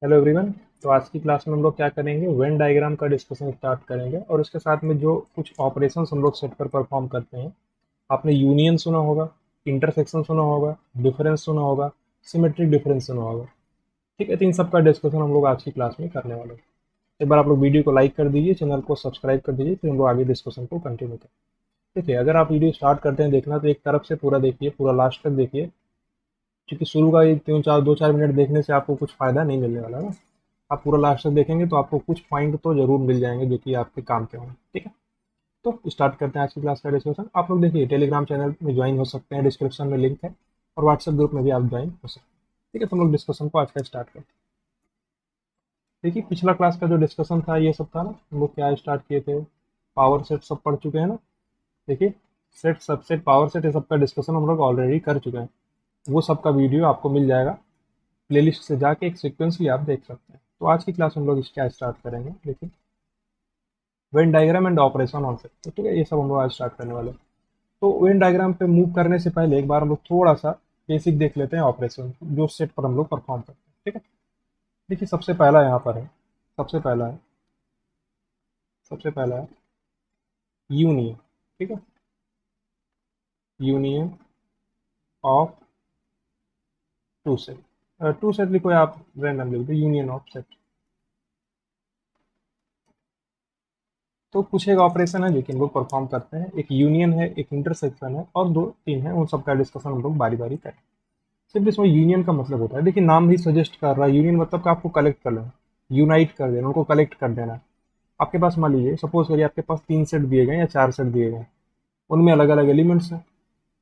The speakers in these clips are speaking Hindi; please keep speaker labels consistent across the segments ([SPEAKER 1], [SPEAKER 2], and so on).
[SPEAKER 1] Hello everyone. तो आज की क्लास में हम लोग क्या करेंगे, वेन डायग्राम का डिस्कशन स्टार्ट करेंगे और उसके साथ में जो कुछ ऑपरेशंस हम लोग सेट पर परफॉर्म करते हैं। आपने यूनियन सुना होगा, इंटरसेक्शन सुना होगा, डिफरेंस सुना होगा, सिमेट्रिक डिफरेंस सुना होगा। ठीक है, तो इन सब का डिस्कशन हम लोग आज की क्लास में करने वाले हैं। एक बार आप लोग वीडियो को लाइक कर दीजिए, चैनल को सब्सक्राइब कर दीजिए, फिर हम लोग आगे डिस्कशन को कंटिन्यू करें। देखिए, अगर आप वीडियो स्टार्ट करते हैं देखना तो एक तरफ से पूरा देखिए, पूरा लास्ट तक देखिए, क्योंकि शुरू का एक 3 4 2 4 मिनट देखने से आपको कुछ फ़ायदा नहीं मिलने वाला ना। आप पूरा लास्ट तक देखेंगे तो आपको कुछ पॉइंट तो ज़रूर मिल जाएंगे जो कि आपके काम के होंगे। ठीक है, तो स्टार्ट करते हैं आज की क्लास का डिस्कशन। आप लोग देखिए, टेलीग्राम चैनल में ज्वाइन हो सकते हैं, डिस्क्रिप्शन में लिंक है, और व्हाट्सएप ग्रुप में भी आप ज्वाइन हो सकते हैं। ठीक है, तो हम लोग डिस्कशन को आज का स्टार्ट करते हैं। देखिए, पिछला क्लास का जो डिस्कशन था ये सब था ना, हम लोग क्या स्टार्ट किए थे, पावर सेट सब पढ़ चुके हैं ना। देखिए, सेट सबसेट पावर सेट ये सब का डिस्कशन हम लोग ऑलरेडी कर चुके हैं। वो सब का वीडियो आपको मिल जाएगा, प्लेलिस्ट से जाके एक सीक्वेंस भी आप देख सकते हैं। तो आज की क्लास हम लोग क्या स्टार्ट करेंगे, देखिए, Venn diagram and operation on set. तो ठीक है, ये सब हम लोग आज स्टार्ट करने वाले हैं। तो वेन डायग्राम पे मूव करने से पहले एक बार हम लोग थोड़ा सा बेसिक देख लेते हैं ऑपरेशन जो सेट पर हम लोग परफॉर्म करते हैं। ठीक है, देखिए, सबसे पहला यहाँ पर है, सबसे पहला है सबसे पहला है यूनियन। ठीक है, union of two set. Two set लिखो या आप रैंडम लिख दो, यूनियन ऑफ सेट। तो कुछ एक ऑपरेशन है जो कि हम लोग परफॉर्म करते हैं, एक यूनियन है, एक इंटरसेक्शन है, और दो तीन है, उन सबका डिस्कशन हम लोग बारी बारी करें। सिर्फ इसमें यूनियन का मतलब होता है, देखिए नाम भी सजेस्ट कर रहा है, यूनियन मतलब कि आपको कलेक्ट कर लेना, यूनाइट कर देना, उनको कलेक्ट कर देना। आपके पास मान लीजिए, सपोज करिए आपके पास 3 सेट दिए गए या 4 सेट दिए गए, उनमें अलग अलग एलिमेंट्स हैं।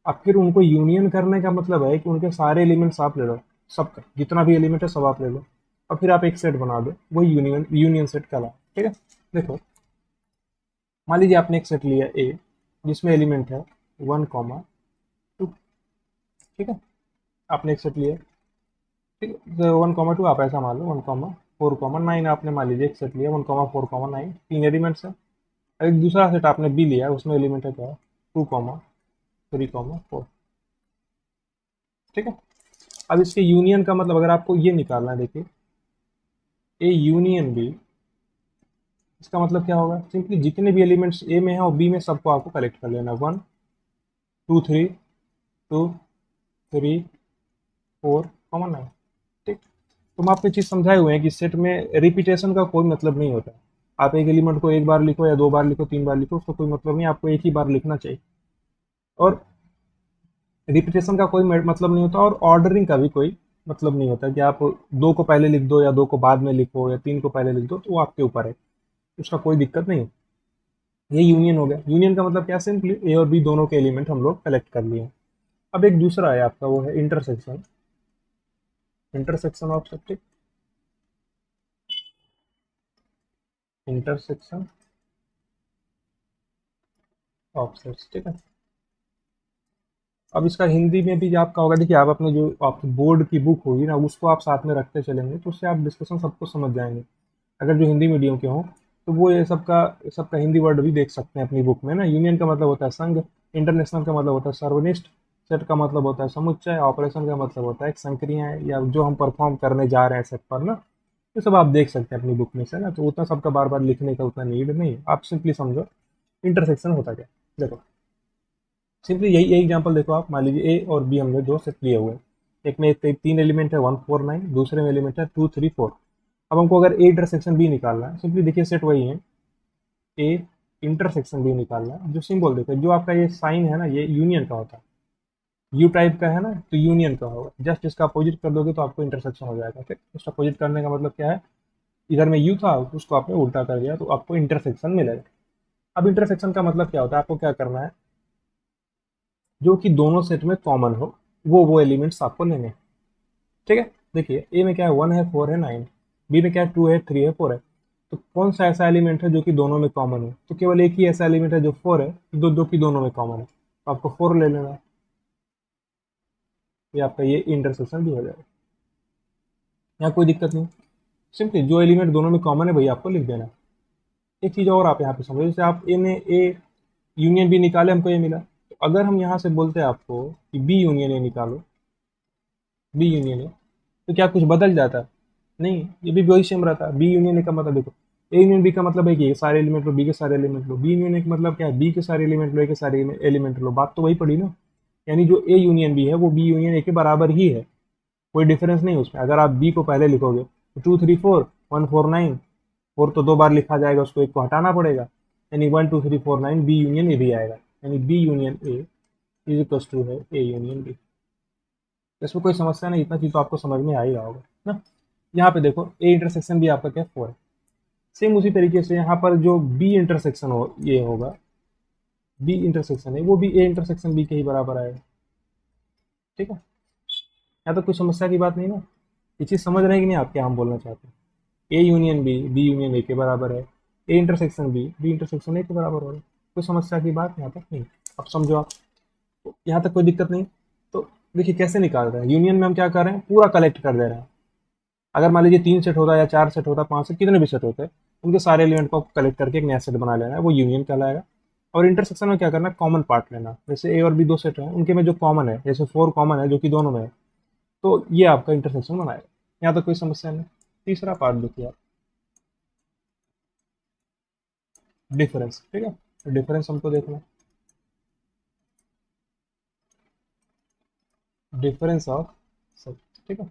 [SPEAKER 1] अब फिर उनको यूनियन करने का मतलब है कि उनके सारे एलिमेंट्स आप ले लो, सबका जितना भी एलिमेंट है सब आप ले लो, और फिर आप एक सेट बना दो, वही यूनियन यूनियन सेट कहलाए। ठीक है, देखो, मान लीजिए आपने एक सेट लिया ए, जिसमें एलिमेंट है 1, 2। ठीक है, आपने एक सेट लिया, ठीक है, 1, 2 आप ऐसा मान लो, 1, 4, 9 आपने मान लीजिए एक सेट लिया, 1, 4, 9 तीन एलिमेंट्स है। एक दूसरा सेट आपने बी लिया, उसमें एलिमेंट है क्या, 2, 3, 4। ठीक है, अब इसके यूनियन का मतलब अगर आपको ये निकालना है, देखिए, ए यूनियन बी, इसका मतलब क्या होगा, सिंपली जितने भी एलिमेंट्स ए में है और बी में सबको आपको कलेक्ट कर लेना, 1, 2, 3, 2, 3, 4, 9। ठीक, तो हम आपको चीज़ समझाए हुए हैं कि सेट में रिपीटेशन का कोई मतलब नहीं होता। आप एक एलिमेंट को एक बार लिखो या 2 बार लिखो, 3 बार लिखो, उसका कोई मतलब नहीं, आपको एक ही बार लिखना चाहिए। और रिपीटेशन का कोई मतलब नहीं होता, और ऑर्डरिंग का भी कोई मतलब नहीं होता कि आप दो को पहले लिख दो या दो को बाद में लिखो या तीन को पहले लिख दो, तो वो आपके ऊपर है, उसका कोई दिक्कत नहीं है। ये यूनियन हो गया। यूनियन का मतलब क्या, सिंपली ए और बी दोनों के एलिमेंट हम लोग कलेक्ट कर लिए हैं। अब एक दूसरा है आपका, वो है intersection, intersection of set. Intersection of sets. ठीक है, अब इसका हिंदी में भी आपका होगा, देखिए, आप अपने जो आपकी बोर्ड की बुक होगी ना, उसको आप साथ में रखते चलेंगे तो उससे आप डिस्कशन सबको समझ जाएंगे। अगर जो हिंदी मीडियम के हों तो वो ये सबका हिंदी वर्ड भी देख सकते हैं अपनी बुक में ना। यूनियन का मतलब होता है संघ, इंटरनेशनल का मतलब होता है सर्वनिष्ठ, सेट का मतलब होता है समुच्चय, ऑपरेशन का मतलब होता है एक संक्रिया है या जो हम परफॉर्म करने जा रहे हैं सेट पर ना। ये सब आप देख सकते हैं अपनी बुक में से ना, तो उतना सबका बार बार लिखने का उतना नीड नहीं है। आप सिंपली समझो इंटरसेक्शन होता क्या। देखो, सिंपली यही यही एग्जांपल देखो, आप मान लीजिए ए और बी हमने दो सेट लिए हुए हैं। एक में तीन एलिमेंट है 1, 4, 9, दूसरे में एलिमेंट है 2, 3, 4। अब हमको अगर ए इंटरसेक्शन बी निकालना है, सिंपली देखिए सेट वही है, ए इंटरसेक्शन बी निकालना है। जो सिंबल देखो, जो आपका ये साइन है ना, ये यूनियन का होता है, यू टाइप का है ना, तो यूनियन का होगा। जस्ट इसका अपोजिट कर दोगे तो आपको इंटरसेक्शन हो जाएगा। ठीक, इसका अपोजिट करने का मतलब क्या है, इधर में यू था उसको आपने उल्टा कर दिया तो आपको इंटरसेक्शन मिलेगा। अब इंटरसेक्शन का मतलब क्या होता है, आपको क्या करना है, जो कि दोनों सेट में कॉमन हो, वो एलिमेंट्स आपको लेने हैं। ठीक है, देखिए, ए में क्या है, 1 है, 4 है, 9। बी में क्या है, 2 है, 3 है, 4 है। तो कौन सा ऐसा एलिमेंट है जो कि दोनों में कॉमन है, तो केवल एक ही ऐसा एलिमेंट है जो 4 है, दो की दोनों में कॉमन है, तो आपको 4 ले लेना है। ये आपका ये इंटरसेक्शन भी हो जाएगा, यहाँ कोई दिक्कत नहीं। सिंपली जो एलिमेंट दोनों में कॉमन है वही आपको लिख देना है। एक चीज़ और आप यहाँ पे समझो, जैसे आप ए ने ए यूनियन बी निकाले, हमको ये मिला, तो अगर हम यहाँ से बोलते हैं आपको कि बी यूनियन ए निकालो, बी यूनियन ए, तो क्या कुछ बदल जाता है, नहीं, ये भी वही सेम रहता है। बी यूनियन ए का मतलब देखो, ए यूनियन बी का मतलब है कि ए सारे एलिमेंट लो, बी के सारे एलिमेंट लो। बी यूनियन ए का मतलब क्या है, बी के सारे एलिमेंट लो, ए के सारे एलिमेंट लो। बात तो वही पड़ी ना। यानी जो ए यूनियन बी है वो बी यूनियन ए के बराबर ही है, कोई डिफरेंस नहीं उसमें। अगर आप बी को पहले लिखोगे तो 2 3 4 1 4 9, फोर तो 2 बार लिखा जाएगा, उसको एक को हटाना पड़ेगा, यानी 1 2 3 4 9 बी यूनियन ए भी आएगा। यानी B union A is equal to है ए यूनियन बी। इसमें कोई समस्या नहीं, इतना चीज तो आपको समझ में आ ही रहा होगा ना। यहाँ पे देखो ए इंटरसेक्शन बी आपका क्या 4 है। सेम उसी तरीके से यहाँ पर जो बी इंटरसेक्शन हो ये होगा, बी इंटरसेक्शन है वो भी ए इंटरसेक्शन बी के ही बराबर आएगा। ठीक है, यहाँ तो कोई समस्या की बात नहीं ना। ये चीज़ समझ रहे हैं कि नहीं आप, क्या हम बोलना चाहते हैं। A union B B union A के बराबर है, A intersection B intersection A के बराबर होगा। कोई समस्या की बात यहाँ तक नहीं। अब समझो आप, तो यहाँ तक कोई दिक्कत नहीं। तो देखिए कैसे निकाल रहे हैं, यूनियन में हम क्या कर रहे हैं, पूरा कलेक्ट कर दे रहे हैं। अगर मान लीजिए 3 सेट होता है या 4 सेट होता है, 5 सेट, कितने भी सेट होते हैं, उनके सारे एलिमेंट को कलेक्ट करके एक नया सेट बना लेना है, वो यूनियन कहलाएगा। और इंटरसेक्शन में क्या करना है, कॉमन पार्ट लेना। जैसे ए और बी 2 सेट हैं, उनके में जो कॉमन है, जैसे 4 कॉमन है जो कि दोनों में है, तो ये आपका इंटरसेक्शन बनाएगा। यहाँ तक कोई समस्या नहीं। तीसरा पार्ट देखिए आप, डिफरेंस। ठीक है, डिफरेंस हमको देखना है, डिफरेंस ऑफ सब। ठीक है,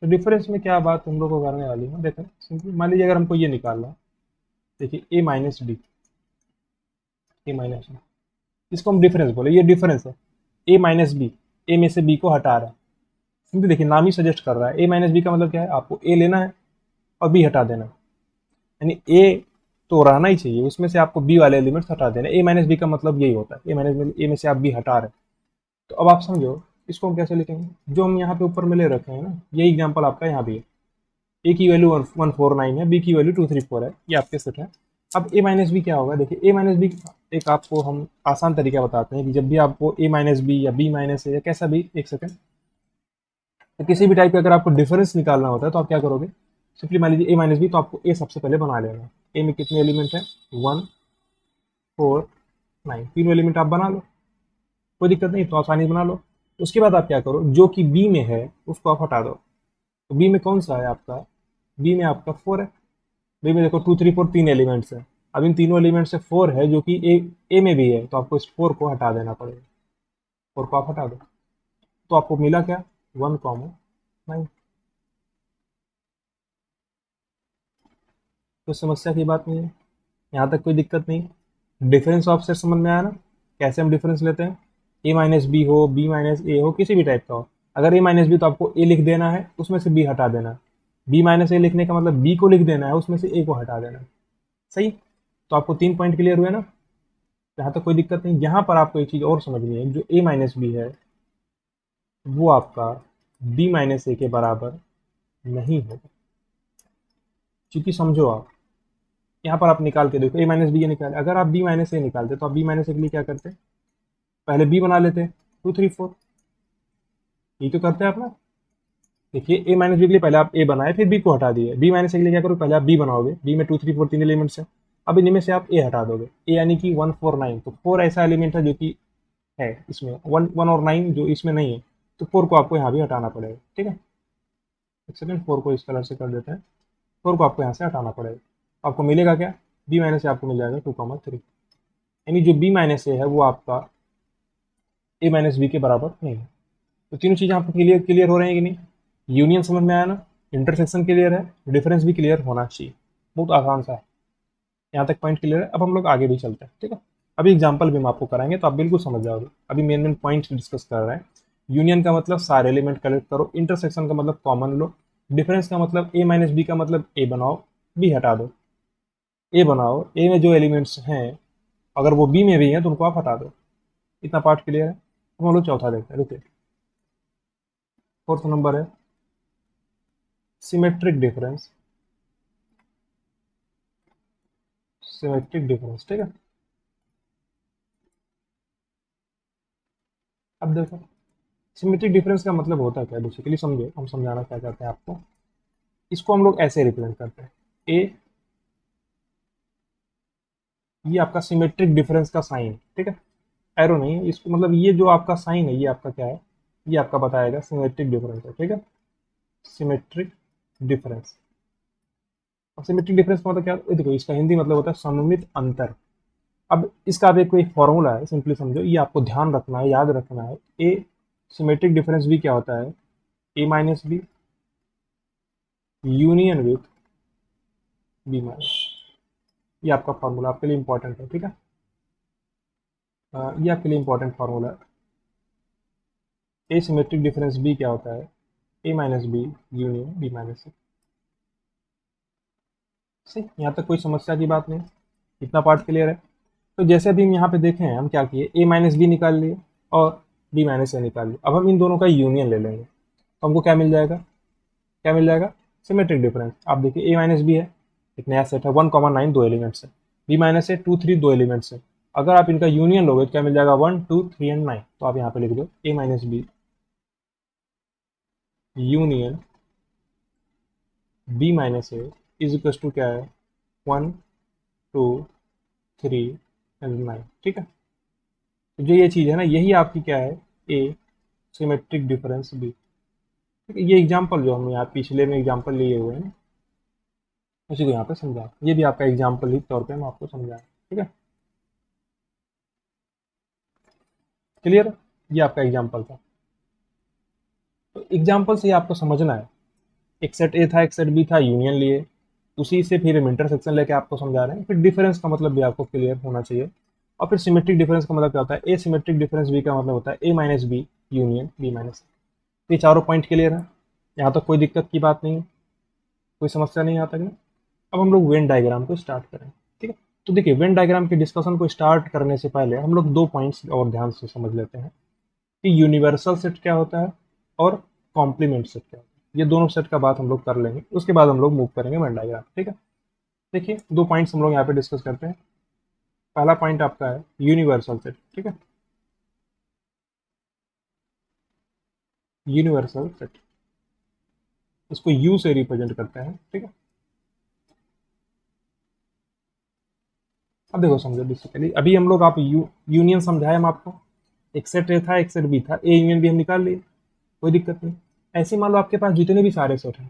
[SPEAKER 1] तो डिफरेंस में क्या बात हम लोग को करने वाली है, देखो सिंपल। मान लीजिए अगर हमको ये निकालना है, देखिए ए माइनस डी, ए माइनस डी, इसको हम डिफरेंस बोले, ये डिफरेंस है। ए माइनस बी, ए में से बी को हटा रहा है। क्योंकि देखिए नाम ही सजेस्ट कर रहा है, ए माइनस बी का मतलब क्या है, आपको ए लेना है और बी हटा देना है। यानी ए तो रहना ही चाहिए, उसमें से आपको बी वाले एलिमेंट्स हटा देना। ए माइनस बी का मतलब यही होता है, ए माइनस ए में से आप बी हटा रहे हैं। तो अब आप समझो इसको हम कैसे लिखेंगे। जो हम यहाँ पे ऊपर में ले रखे हैं ना, यही एग्जाम्पल आपका यहाँ भी है। ए की वैल्यू 149 है, बी की वैल्यू 234 है, ये आपके सेट है। अब ए माइनस बी क्या होगा, देखिए ए माइनस बी एक आपको हम आसान तरीका बताते हैं कि जब भी आपको ए माइनस बी या बी माइनस ए या कैसा भी, एक सेकंड, तो किसी भी टाइप का अगर आपको डिफरेंस निकालना होता है तो आप क्या करोगे, सिंपली मान लीजिए ए माइनस बी, तो आपको ए सबसे पहले बना लेना। ए में कितने एलिमेंट है, 1 4 9, तीनों एलिमेंट आप बना लो, कोई दिक्कत नहीं, तो आसानी से बना लो। उसके बाद आप क्या करो, जो कि बी में है उसको आप हटा दो। तो बी में कौन सा है आपका, बी में आपका 4 है। बी में देखो 2 3 4 तीन एलिमेंट्स है। अब इन तीनों एलिमेंट से 4 है जो कि ए में भी है, तो आपको इस 4 को हटा देना पड़ेगा। 4 को आप हटा दो, तो आपको मिला क्या, 1 9। कोई समस्या की बात नहीं है, यहाँ तक कोई दिक्कत नहीं। डिफरेंस ऑफ सेट समझ में आया ना, कैसे हम डिफरेंस लेते हैं। ए माइनस बी हो, बी माइनस ए हो, किसी भी टाइप का हो, अगर ए माइनस बी तो आपको ए लिख देना है, उसमें से बी हटा देना है। बी माइनस ए लिखने का मतलब बी को लिख देना है, उसमें से ए को हटा देना है। सही, तो आपको 3 पॉइंट क्लियर हुए ना, यहाँ तक कोई दिक्कत नहीं। यहाँ पर आपको एक चीज़ और समझनी है, जो ए माइनस बी है वो आपका बी माइनस ए के बराबर नहीं होगा। क्योंकि समझो आप, यहाँ पर आप निकाल के देखो, ए माइनस बी ये निकाले, अगर आप बी माइनस ए निकालते तो आप बी माइनस ए के लिए क्या करते, पहले बी बना लेते 2 3 4, यही तो करते हैं आप ना। देखिए ए माइनस बी के लिए पहले आप ए बनाए, फिर बी को हटा दिए। बी माइनस ए के लिए क्या करो, पहले आप बी बनाओगे, बी में 2 3 4 तीन एलिमेंट्स है। अब इनमें से आप ए हटा दोगे, ए यानी कि 1 4 9, तो 4 ऐसा एलिमेंट है जो कि है इसमें, 1 1 और 9 जो इसमें नहीं है, तो 4 को आपको यहाँ भी हटाना पड़ेगा। ठीक है, एक सेकंड, 4 को इस कलर से कर देते हैं। 4 को आपको यहाँ से हटाना पड़ेगा। आपको मिलेगा क्या, बी माइनस ए आपको मिल जाएगा 2 3, यानी जो बी माइनस ए है वो आपका ए माइनस बी के बराबर नहीं है। तो तीनों चीज़ें आपको क्लियर क्लियर हो रही हैं कि नहीं। यूनियन समझ में आया ना, इंटरसेक्शन क्लियर है, डिफरेंस भी क्लियर होना चाहिए। बहुत आसान सा है, यहाँ तक पॉइंट क्लियर है। अब हम लोग आगे भी चलते हैं। ठीक है, अभी एग्जाम्पल भी हम आपको कराएंगे तो आप बिल्कुल समझ जाओगे। अभी मेन मेन पॉइंट डिस्कस कर रहे हैं। यूनियन का मतलब सारे एलिमेंट कलेक्ट करो, इंटरसेक्शन का मतलब कॉमन लो, डिफरेंस का मतलब ए माइनस बी का मतलब ए बनाओ, बी हटा दो। ए बनाओ, ए में जो एलिमेंट्स हैं अगर वो बी में भी हैं तो उनको आप हटा दो। इतना पार्ट क्लियर है। अब हम लोग चौथा देखते हैं, रुकिए। फोर्थ नंबर है सिमेट्रिक डिफरेंस, सिमेट्रिक डिफरेंस। ठीक है, अब देखो सिमेट्रिक डिफरेंस का मतलब होता क्या है, बेसिकली समझो, हम समझाना क्या चाहते हैं आपको। इसको हम लोग ऐसे रिप्रेजेंट करते हैं, ए, ये आपका सिमेट्रिक डिफरेंस का साइन। ठीक है, एरो नहीं है इसको, मतलब ये जो आपका साइन है ये आपका क्या है, ये आपका बताएगा सिमेट्रिक डिफरेंस है, ठीक है, सिमेट्रिक डिफरेंस। और सिमेट्रिक डिफरेंस का मतलब क्या, ये देखो इसका हिंदी मतलब होता है सममित अंतर। अब इसका आप एक कोई फॉर्मूला है, सिंपली समझो, ये आपको ध्यान रखना है, याद रखना है। ए सिमेट्रिक डिफरेंस भी क्या होता है, A minus B union with B minus. ये आपका फॉर्मूला आपके लिए इंपॉर्टेंट है, ठीक है। ये आपके लिए इंपॉर्टेंट फॉर्मूला है। ए सिमेट्रिक डिफरेंस बी क्या होता है, A minus B union B minus C. सही, यहाँ तक कोई समस्या की बात नहीं, इतना पार्ट क्लियर है। तो जैसे अभी हम यहाँ पे देखें, हम क्या किए, ए माइनस बी निकाल लिए और बी माइनस ए निकाल लिए। अब हम इन दोनों का यूनियन ले लेंगे, तो हमको क्या मिल जाएगा, क्या मिल जाएगा, सिमेट्रिक डिफरेंस। आप देखिए ए माइनस बी है, एक नया सेट है, 1,9 दो एलिमेंट्स है, बी माइनस है 2 3 दो एलिमेंट्स है। अगर आप इनका यूनियन लोगे तो क्या मिल जाएगा, 1 2 3 एंड 9। तो आप यहाँ पे लिख दो A minus B union B minus A is equal to क्या है, 1 2 3 एंड 9, ठीक है। तो जो ये चीज़ है ना, यही आपकी क्या है, ए सिमेट्रिक डिफरेंस बी, ठीक है। ये एग्जाम्पल जो हम यहाँ पिछले में एग्जाम्पल लिए हुए हैं, उसी को यहाँ पे समझा, ये भी आपका एग्जाम्पल ही तौर पे हम आपको समझाएं, ठीक है, क्लियर। ये आपका एग्जाम्पल था। तो एग्जाम्पल से ही आपको समझना है, एक सेट ए था एक सेट बी था, यूनियन लिए, उसी से फिर हम इंटरसेक्शन लेके आपको समझा रहे हैं। फिर डिफरेंस का मतलब भी आपको क्लियर होना चाहिए। और फिर सिमेट्रिक डिफरेंस का मतलब क्या होता है, ए सिमेट्रिक डिफरेंस बी का मतलब होता है A minus B union B minus. ये चारों पॉइंट क्लियर है, यहाँ तक कोई दिक्कत की बात नहीं है, कोई समस्या नहीं, यहाँ तक ना। अब हम लोग वेन डायग्राम को स्टार्ट करें, ठीक है। तो देखिए वेन डायग्राम के डिस्कशन को स्टार्ट करने से पहले हम लोग दो पॉइंट्स और ध्यान से समझ लेते हैं कि यूनिवर्सल सेट क्या होता है और कॉम्प्लीमेंट सेट क्या होता है। ये दोनों सेट का बात हम लोग कर लेंगे, उसके बाद हम लोग मूव करेंगे वेन डायग्राम, ठीक है। देखिए दो पॉइंट्स हम लोग यहाँ पे डिस्कस करते हैं। पहला पॉइंट आपका है यूनिवर्सल सेट, ठीक है, यूनिवर्सल सेट, इसको यू से रिप्रेजेंट करते हैं, ठीक है। अब देखो समझो बेसिकली, अभी हम लोग आप यूनियन समझाए हम आपको, एक सेट ए था एक सेट बी था, ए यूनियन बी हम निकाल लिए, कोई दिक्कत नहीं। ऐसे मान लो आपके पास जितने भी सारे सेट हैं,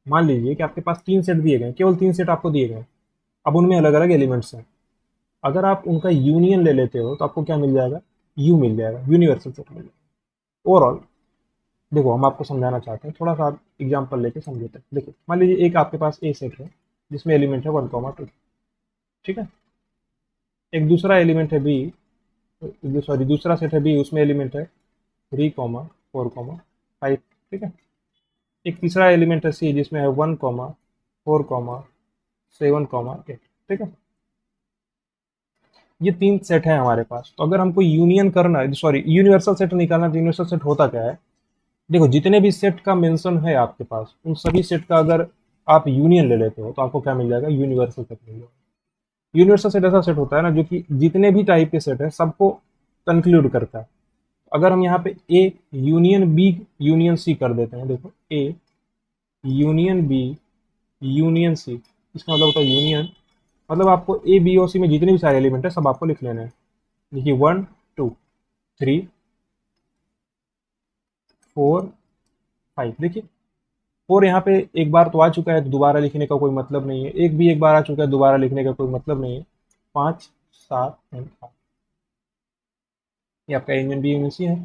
[SPEAKER 1] मान लीजिए कि आपके पास 3 सेट दिए गए, केवल 3 सेट आपको दिए गए, अब उनमें अलग अलग एलिमेंट्स हैं। अगर आप उनका यूनियन ले लेते हो तो आपको क्या मिल जाएगा, यू मिल जाएगा, यूनिवर्सल सेट मिल जाएगा ओवरऑल। देखो हम आपको समझाना चाहते हैं, थोड़ा सा एग्जाम्पल लेके समझते हैं। देखिए मान लीजिए एक आपके पास ए सेट है जिसमें एलिमेंट है 1,2, ठीक है। एक दूसरा एलिमेंट है बी, सॉरी दूसरा सेट है बी, उसमें एलिमेंट है 3,4,5, ठीक है। एक तीसरा एलिमेंट है सी जिसमें है 1,4,7,8, ठीक है। ये 3 सेट है हमारे पास। तो अगर हमको यूनियन करना है, सॉरी यूनिवर्सल सेट निकालना, तो यूनिवर्सल सेट होता क्या है, देखो जितने भी सेट का मेंशन है आपके पास, उन सभी सेट का अगर आप यूनियन ले लेते हो तो आपको क्या मिल जाएगा, यूनिवर्सल सेट मिल जाएगा। यूनिवर्सल सेट ऐसा सेट होता है ना जो कि जितने भी टाइप के सेट है सबको कंक्लूड करता है। अगर हम यहाँ पे A union B union C कर देते हैं, देखो A union B union C, इसका मतलब होता है यूनियन, मतलब आपको ए बी और सी में जितने भी सारे एलिमेंट है सब आपको लिख लेने हैं। देखिए 1 2 3 4 5, देखिए 4 यहाँ पे एक बार तो आ चुका है तो दोबारा लिखने का कोई मतलब नहीं है, एक भी एक बार आ चुका है दोबारा लिखने का कोई मतलब नहीं है, 5 7 एंड 8, ये आपका यूनियन बी यूनियन सी है।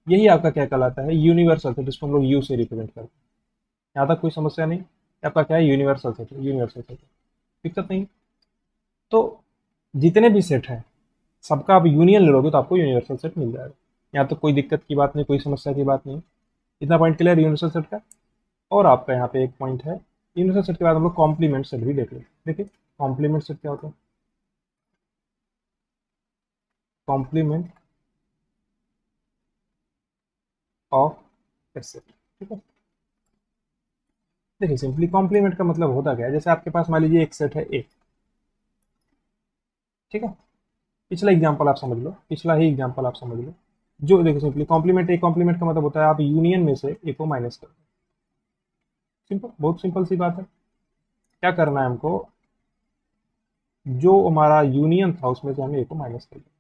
[SPEAKER 1] यही आपका क्या कहलाता है, यूनिवर्सल सेट, जिसको हम लोग यू से रिप्रेजेंट करते हैं। यहाँ तक कोई समस्या नहीं, ये आपका क्या है, यूनिवर्सल सेट, यूनिवर्सल सेट, दिक्कत नहीं। तो जितने भी सेट हैं सबका आप यूनियन ले लोगे तो आपको यूनिवर्सल सेट मिल जाएगा। यहाँ तक कोई दिक्कत की बात नहीं, कोई समस्या की बात नहीं, इतना पॉइंट क्लियर यूनिवर्सल सेट का। और आपका यहाँ पे एक पॉइंट है, यूनिवर्सल सेट के बाद हम लोग कॉम्प्लीमेंट सेट भी देख लें। देखिए कॉम्प्लीमेंट सेट क्या होता है, कॉम्प्लीमेंट ऑफ ए सेट, ठीक है। देखिए सिंपली कॉम्प्लीमेंट का मतलब होता क्या है, जैसे आपके पास मान लीजिए एक सेट है ए, ठीक है। पिछला एग्जांपल आप समझ लो, पिछला ही एग्जांपल आप समझ लो। जो देखो सिंपली कॉम्प्लीमेंट, एक कॉम्प्लीमेंट का मतलब होता है आप यूनियन में से ए को माइनस कर दो। सिंपल, बहुत सिंपल सी बात है। क्या करना है हमको, जो हमारा यूनियन था उसमें से हमें ए को माइनस कर दिया,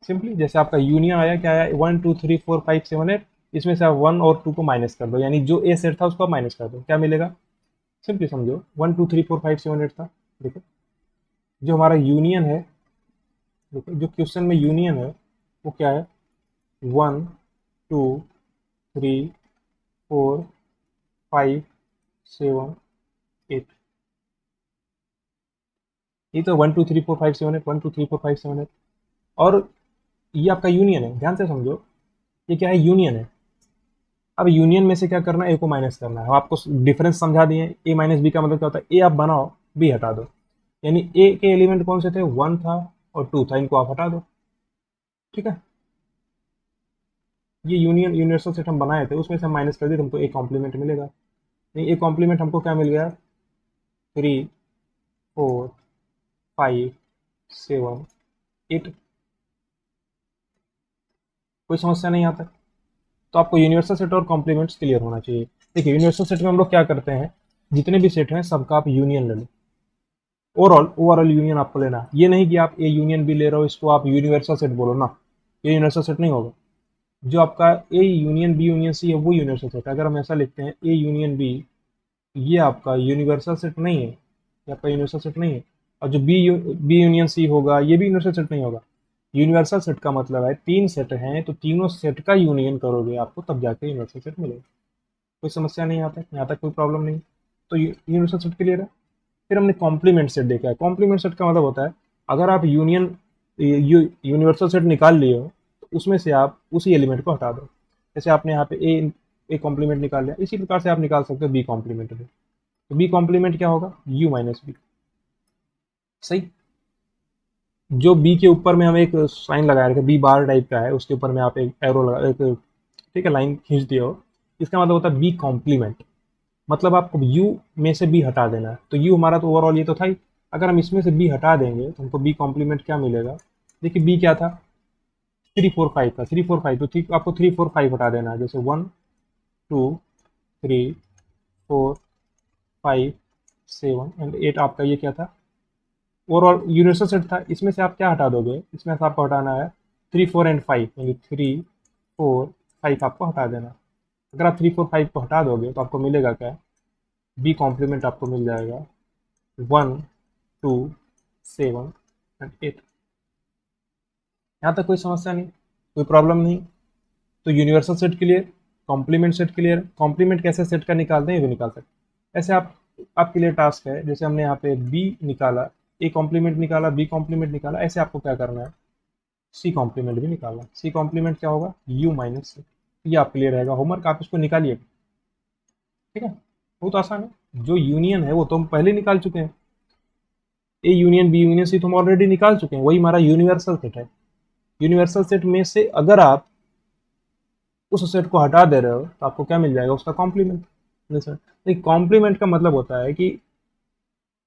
[SPEAKER 1] सिंपली जैसे आपका यूनियन आया, क्या आया, 1 2 3 4 5 7 8, इसमें से आप 1 और 2 को माइनस कर दो, यानी जो ए सेट था उसको आप माइनस कर दो, क्या मिलेगा? सिंपली समझो, 1 2 3 4 5 7 8 था। देखो जो हमारा यूनियन है, देखो जो क्वेश्चन में यूनियन है वो क्या है, 1 2 3 4 5 7 8। ये तो 1 2 3 4 5 7 8, 1 2 3 4 5 7 8। और ये आपका यूनियन है, ध्यान से समझो, ये क्या है, यूनियन है। अब यूनियन में से क्या करना है, ए को माइनस करना है। हम आपको डिफरेंस समझा दिए, ए माइनस बी का मतलब क्या होता है, ए आप बनाओ, बी हटा दो। यानी ए के एलिमेंट कौन से थे, 1 था और 2 था, इनको आप हटा दो। ठीक है, ये यूनियन यूनिवर्सल सेट हम बनाए थे, उसमें से हम माइनस कर दिए तो हमको ए कॉम्प्लीमेंट मिलेगा। नहीं, ए कॉम्प्लीमेंट हमको क्या मिल गया, 3 4 5 7 8। कोई समस्या नहीं आता। तो आपको यूनिवर्सल सेट और कॉम्प्लीमेंट्स क्लियर होना चाहिए। देखिए यूनिवर्सल सेट में हम लोग क्या करते हैं, जितने भी सेट हैं सबका आप यूनियन ले लो। ओवरऑल यूनियन आपको लेना है। ये नहीं कि आप ए यूनियन बी ले रहे हो, इसको आप यूनिवर्सल सेट बोलो ना, ये यूनिवर्सल सेट नहीं होगा। जो आपका A union B union C है वो यूनिवर्सल सेट है। अगर हम ऐसा लिखते हैं ए यूनियन बी, ये आपका यूनिवर्सल सेट नहीं है, ये आपका यूनिवर्सल सेट नहीं है। और जो बी यूनियन सी होगा ये भी यूनिवर्सल सेट नहीं होगा। यूनिवर्सल सेट का मतलब है तीन सेट हैं तो तीनों सेट का यूनियन करोगे आपको, तब जाके यूनिवर्सल सेट मिलेगा। कोई समस्या नहीं आता, यहाँ तक कोई प्रॉब्लम नहीं। तो यूनिवर्सल सेट क्लियर है। फिर हमने कॉम्प्लीमेंट सेट देखा है। कॉम्प्लीमेंट सेट का मतलब होता है, अगर आप यूनिवर्सल सेट निकाल लिए हो तो उसमें से आप उसी एलिमेंट को हटा दो। जैसे आपने यहाँ पे ए कॉम्प्लीमेंट निकाल लिया, इसी प्रकार से आप निकाल सकते हो बी कॉम्प्लीमेंट भी। तो बी कॉम्प्लीमेंट क्या होगा, यू माइनस बी। सही। जो बी के ऊपर में हम एक साइन लगा रहे थे, बी बार टाइप का है, उसके ऊपर में आप एक एरो लगा, एक ठीक है लाइन खींच दिया हो, इसका मतलब होता है बी कॉम्प्लीमेंट। मतलब आपको यू में से बी हटा देना है। तो यू हमारा तो ओवरऑल ये तो था ही, अगर हम इसमें से बी हटा देंगे तो हमको बी कॉम्प्लीमेंट क्या मिलेगा। देखिए बी क्या था, 3 4 5 था, 3 4 5, तो ठीक आपको 3 4 5 हटा देना है। जैसे 1 2 3 4 5 7 एंड 8 आपका ये क्या था, ओवरऑल यूनिवर्सल सेट था। इसमें से आप क्या हटा दोगे, इसमें से आपको हटाना है 3 4 एंड 5, यानी 3 4 5 आपको हटा देना है। अगर आप 3 4 5 को हटा दोगे तो आपको मिलेगा क्या, बी कॉम्प्लीमेंट आपको मिल जाएगा 1 2 7 एंड 8। यहाँ तक कोई समस्या नहीं, कोई प्रॉब्लम नहीं। तो universal set clear, complement set clear. Complement कैसे सेट का निकालते हैं ये भी निकाल सकते हैं। ऐसे आप आपके लिए टास्क है, जैसे हमने यहाँ पे बी निकाला, ए कॉम्प्लीमेंट निकाला, बी कॉम्प्लीमेंट निकाला, ऐसे आपको क्या करना है, सी कॉम्प्लीमेंट भी निकालना। सी कॉम्प्लीमेंट क्या होगा, यू माइनस सी। ये आप क्लियर रहेगा, होमवर्क आप इसको निकालिए। ठीक है, बहुत आसान है। जो यूनियन है वो तो हम पहले निकाल चुके हैं, A union B union C तो हम ऑलरेडी निकाल चुके हैं, वही हमारा यूनिवर्सल सेट है। यूनिवर्सल सेट में से अगर आप उस सेट को हटा दे रहे हो तो आपको क्या मिल जाएगा, उसका कॉम्प्लीमेंट। नहीं सर, नहीं, कॉम्प्लीमेंट का मतलब होता है कि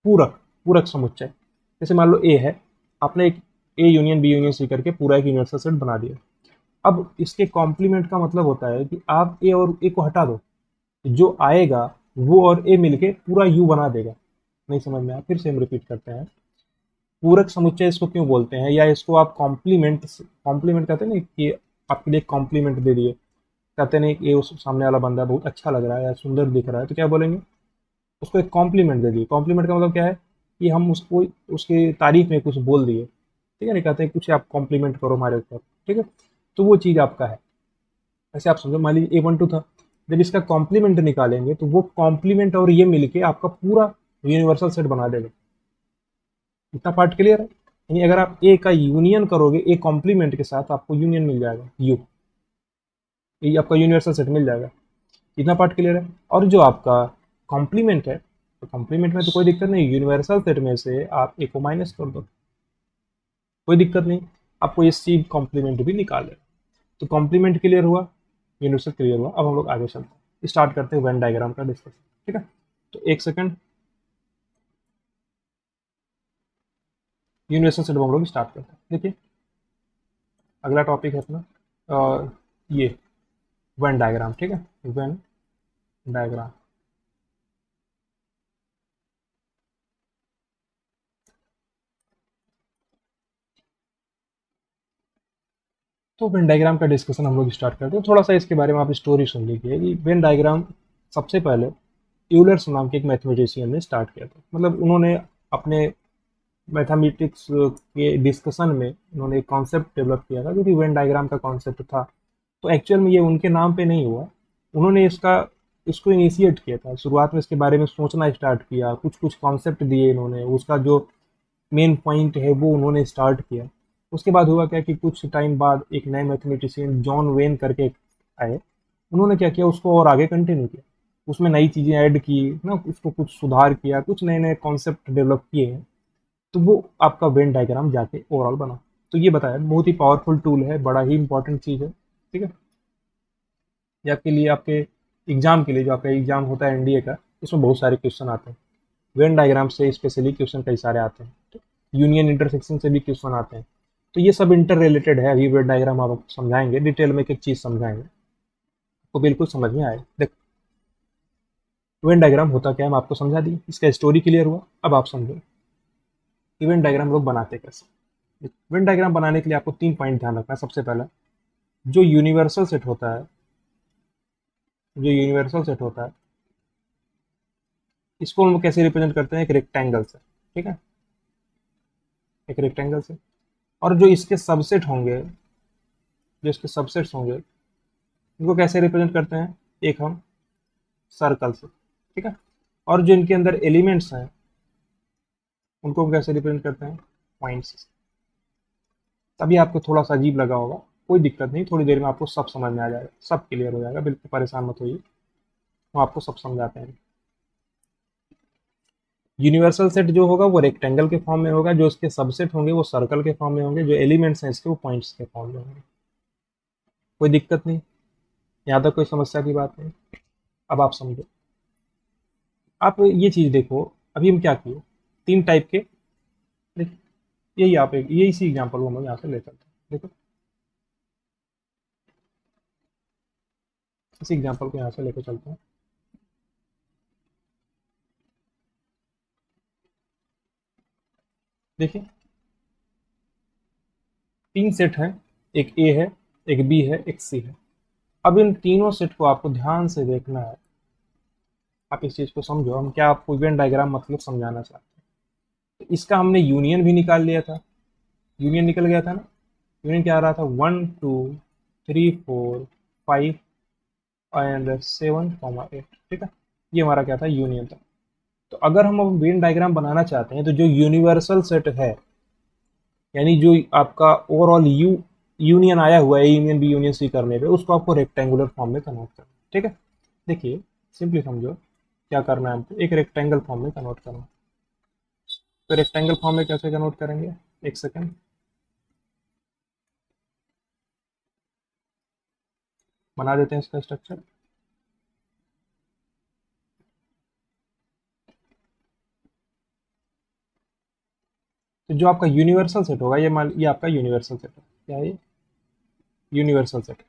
[SPEAKER 1] पूरक, पूरक समुच्चय। जैसे मान लो ए है, आपने एक A union B union C करके पूरा एक यूनिवर्सल सेट बना दिया। अब इसके कॉम्प्लीमेंट का मतलब होता है कि आप ए और ए को हटा दो, जो आएगा वो और ए मिलके पूरा यू बना देगा। नहीं समझ में आया, फिर से हम रिपीट करते हैं। पूरक समुच्चय इसको क्यों बोलते हैं, या इसको आप कॉम्प्लीमेंट, कॉम्प्लीमेंट कहते हैं ना, कि आपके लिए कॉम्प्लीमेंट दे दिए। कहते नहीं कि ये उस सामने वाला बंदा बहुत अच्छा लग रहा है या सुंदर दिख रहा है, तो क्या बोलेंगे, उसको एक कॉम्प्लीमेंट दे दिए। कॉम्प्लीमेंट का मतलब क्या है, कि हम उसको उसकी तारीफ में कुछ बोल दिए। ठीक है, नहीं कहते हैं कुछ आप कॉम्प्लीमेंट करो हमारे ऊपर। ठीक है, तो वो चीज़ आपका है। ऐसे आप समझो, मान लीजिए A12 था, जब इसका कॉम्प्लीमेंट निकालेंगे तो वो कॉम्प्लीमेंट और ये मिलके आपका पूरा यूनिवर्सल सेट बना देगा। इतना पार्ट क्लियर है। यानी अगर आप ए का यूनियन करोगे ए कॉम्प्लीमेंट के साथ, आपको यूनियन मिल जाएगा यू, ये आपका यूनिवर्सल सेट मिल जाएगा। इतना पार्ट क्लियर है। और जो आपका कॉम्प्लीमेंट है, तो कॉम्प्लीमेंट में तो कोई दिक्कत नहीं, यूनिवर्सल सेट में से आप ए को माइनस कर दो, कोई दिक्कत नहीं। आपको ये सी कॉम्प्लीमेंट भी निकाल है। तो कॉम्प्लीमेंट क्लियर हुआ, यूनिवर्सल क्लियर हुआ। अब हम लोग आगे चलते हैं, स्टार्ट करते हैं वेन डायग्राम का डिस्कशन। ठीक है, तो एक सेकंड, यूनिवर्सल सेट हम लोग स्टार्ट करते हैं। देखिए अगला टॉपिक है अपना ये वेन डायग्राम। ठीक है, वेन डायग्राम। तो वेन डायग्राम का डिस्कशन हम लोग स्टार्ट करते हैं। थोड़ा सा इसके बारे में आप स्टोरी सुन लीजिए कि वेन डायग्राम सबसे पहले यूलर्स नाम के एक मैथमेटिशियन ने स्टार्ट किया था। मतलब उन्होंने अपने मैथमेटिक्स के डिस्कशन में उन्होंने एक कॉन्सेप्ट डेवलप किया था जो कि वेन डायग्राम का कॉन्सेप्ट था। तो एक्चुअल में ये उनके नाम पे नहीं हुआ, उन्होंने इसको इनिशिएट किया था। शुरुआत में इसके बारे में सोचना स्टार्ट किया, कुछ कुछ कॉन्सेप्ट दिए इन्होंने, उसका जो मेन पॉइंट है वो उन्होंने स्टार्ट किया। उसके बाद हुआ क्या कि कुछ टाइम बाद एक नए मैथमेटिशियन जॉन वेन करके आए। उन्होंने क्या किया, उसको और आगे कंटिन्यू किया, उसमें नई चीज़ें ऐड की ना, उसको कुछ सुधार किया, कुछ नए नए कॉन्सेप्ट डेवलप किए हैं। तो वो आपका वेन डायग्राम जाके ओवरऑल बना। तो ये बताया, बहुत ही पावरफुल टूल है, बड़ा ही इंपॉर्टेंट चीज़ है। ठीक है, ये आपके लिए, आपके एग्जाम के लिए, जो आपका एग्जाम होता है एनडीए का, उसमें बहुत सारे क्वेश्चन आते हैं। वेन डायग्राम से स्पेशली क्वेश्चन कई सारे आते हैं। ठीक? यूनियन इंटरसेक्शन से भी क्वेश्चन आते हैं। तो ये सब इंटर रिलेटेड है। अभी वेन डायग्राम आप समझाएंगे डिटेल में, एक एक चीज़ समझाएंगे, आपको बिल्कुल समझ में आए। देखो वेन डायग्राम होता क्या है, मैं आपको समझा दी, इसका स्टोरी क्लियर हुआ। अब आप समझो कि वेन डायग्राम लोग बनाते कैसे। वेन डायग्राम बनाने के लिए आपको 3 पॉइंट ध्यान रखना है। सबसे पहला, जो यूनिवर्सल सेट होता है, जो यूनिवर्सल सेट होता है, इसको हम कैसे रिप्रेजेंट करते हैं, एक रेक्टेंगल से। ठीक है, एक रेक्टेंगल से। और जो इसके सबसेट होंगे, जो इसके सबसेट्स होंगे, इनको कैसे रिप्रेजेंट करते हैं, एक हम सर्कल से। ठीक है, और जो इनके अंदर एलिमेंट्स हैं, उनको हम कैसे रिप्रेजेंट करते हैं, पॉइंट्स से। तभी आपको थोड़ा सा अजीब लगा होगा, कोई दिक्कत नहीं, थोड़ी देर में आपको सब समझ में आ जाएगा, सब क्लियर हो जाएगा, बिल्कुल परेशान मत होइए, हम आपको सब समझाते हैं। यूनिवर्सल सेट जो होगा वो रेक्टेंगल के फॉर्म में होगा, जो इसके सबसेट होंगे वो सर्कल के फॉर्म में होंगे, जो एलिमेंट्स हैं इसके वो पॉइंट्स के फॉर्म में होंगे। कोई दिक्कत नहीं, यहाँ तक कोई समस्या की बात नहीं। अब आप समझो, आप ये चीज़ देखो, अभी हम क्या किए, 3 टाइप के, देखिए यही आप एक यही सी एग्जाम्पल को हम लोग यहाँ से ले चलते हैं। देखो इसी एग्जाम्पल को यहाँ से लेकर चलते हैं। देखिए 3 सेट हैं, एक ए है, एक बी है, एक सी है। अब इन तीनों सेट को आपको ध्यान से देखना है। आप इस चीज़ को समझो, हम क्या आपको इवेंट डायग्राम मतलब समझाना चाहते हैं। तो इसका हमने यूनियन भी निकाल लिया था, यूनियन निकल गया था ना। यूनियन क्या आ रहा था, 1 2 3 4 5 एंड 7 8। ठीक है, ये हमारा क्या था, यूनियन था। तो अगर हम अब वेन डायग्राम बनाना चाहते हैं, तो जो यूनिवर्सल सेट है, यानी जो आपका ओवरऑल यूनियन आया हुआ है, यूनियन बी यूनियन सी करने पे, उसको आपको रेक्टेंगुलर फॉर्म में कन्वर्ट करना है। ठीक है, देखिए सिंपली समझो क्या करना है, हमको एक रेक्टेंगल फॉर्म में कन्वर्ट करना है। तो रेक्टेंगल फॉर्म में कैसे कन्वर्ट करेंगे, एक सेकेंड बना देते हैं इसका स्ट्रक्चर। तो जो आपका यूनिवर्सल सेट होगा, ये आपका यूनिवर्सल सेट है, क्या है ये, यूनिवर्सल सेट। तो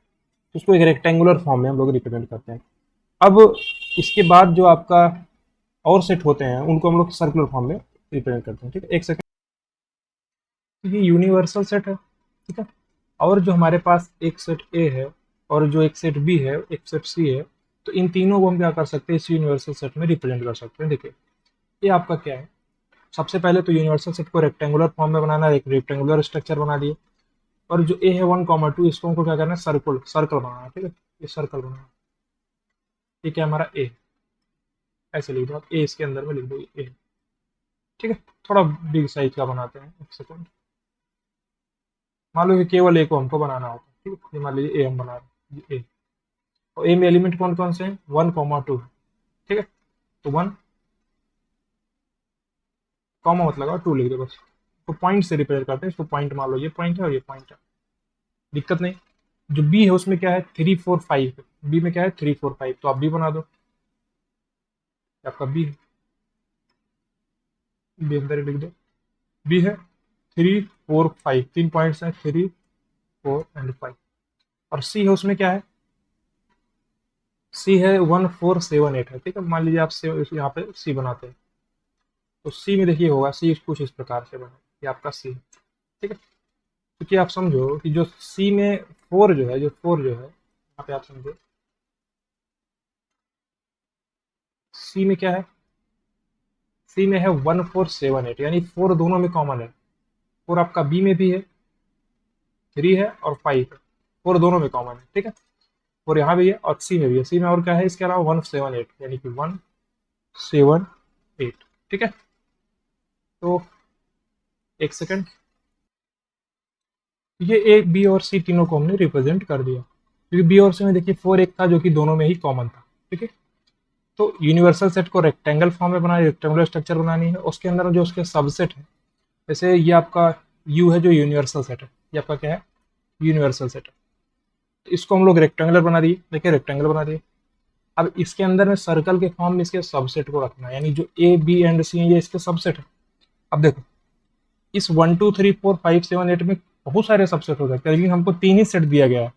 [SPEAKER 1] उसको एक रेक्टेंगुलर फॉर्म में हम लोग रिप्रेजेंट करते हैं। अब इसके बाद जो आपका और सेट होते हैं, उनको हम लोग सर्कुलर फॉर्म में रिप्रेजेंट करते हैं। ठीक है, एक सेकेंड। ये यूनिवर्सल सेट है, ठीक है। और जो हमारे पास एक सेट ए है और जो एक सेट बी है, एक सेट सी है, तो इन तीनों को हम क्या कर सकते हैं, इस यूनिवर्सल सेट में रिप्रेजेंट कर सकते हैं। देखिए ये आपका क्या है, सबसे पहले तो यूनिवर्सल सेट को रेक्टेंगुलर फॉर्म में बनाना है, एक रेक्टेंगुलर स्ट्रक्चर बना दिए। और जो ए है 1 2, इसको हमको क्या करना है, सर्कल सर्कल बनाना है। ठीक है, ये सर्कल बनाना है। ये क्या हमारा ए, ऐसे लिख दो आप, ए इसके अंदर में लिख दो ए। ठीक है, थोड़ा बिग साइज का बनाते हैं, एक सेकंड। मान लो कि केवल ए को हमको बनाना होगा। ठीक है, ये मान लीजिए ए हम बना रहे हैं, ए। और ए में एलिमेंट कौन कौन से हैं, 1 2। ठीक है, तो 1 कॉमा मत लगाओ, 2 लिख दो बस। तो पॉइंट से रिप्रेजेंट करते हैं इसको, पॉइंट मान लो ये पॉइंट है और ये पॉइंट है, दिक्कत नहीं। जो बी है उसमें क्या है, 3 4 5, बी में क्या है 3 4 5, तो आप बी बना दो, आपका बी है, बी अंदर ही लिख दो, बी है 3 4 5, 3 पॉइंट्स हैं, 3 4 एंड 5। और सी है, उसमें क्या है, सी है 1 4 7 8 है। ठीक है, मान लीजिए आप यहाँ पे सी बनाते हैं, तो सी में देखिए होगा, सी कुछ इस प्रकार से बना, ये आपका सी है। ठीक है, क्योंकि आप समझो कि जो सी में फोर जो है, यहाँ पे आप समझो सी में क्या है, सी में है 1478, यानी फोर दोनों में कॉमन है। फोर आपका बी में भी है, थ्री है और फाइव है, फोर दोनों में कॉमन है, ठीक है। और यहाँ भी है और सी में भी है, सी में और क्या है इसके अलावा 178, यानी कि 178, ठीक है। तो एक सेकंड, ये ए बी और सी तीनों को हमने रिप्रेजेंट कर दिया, क्योंकि बी और सी में देखिए फोर एक था जो कि दोनों में ही कॉमन था, ठीक है। तो यूनिवर्सल सेट को रेक्टेंगल फॉर्म में बनाना, रेक्टेंगुलर स्ट्रक्चर बनानी है, उसके अंदर जो उसके सबसेट है, जैसे ये आपका यू है जो यूनिवर्सल सेट है, ये आपका क्या है, यूनिवर्सल सेट है। तो इसको हम लोग रेक्टेंगुलर बना दिए, देखिए रेक्टेंगल बना दिए। अब इसके अंदर में सर्कल के फॉर्म में इसके सबसेट को रखना है, यानी जो ए बी एंड सी है ये इसके सबसेट है। अब देखो इस 1 2 3 4 5 7 8 में बहुत सारे सबसेट हो सकते हैं, लेकिन हमको तीन ही सेट दिया गया है।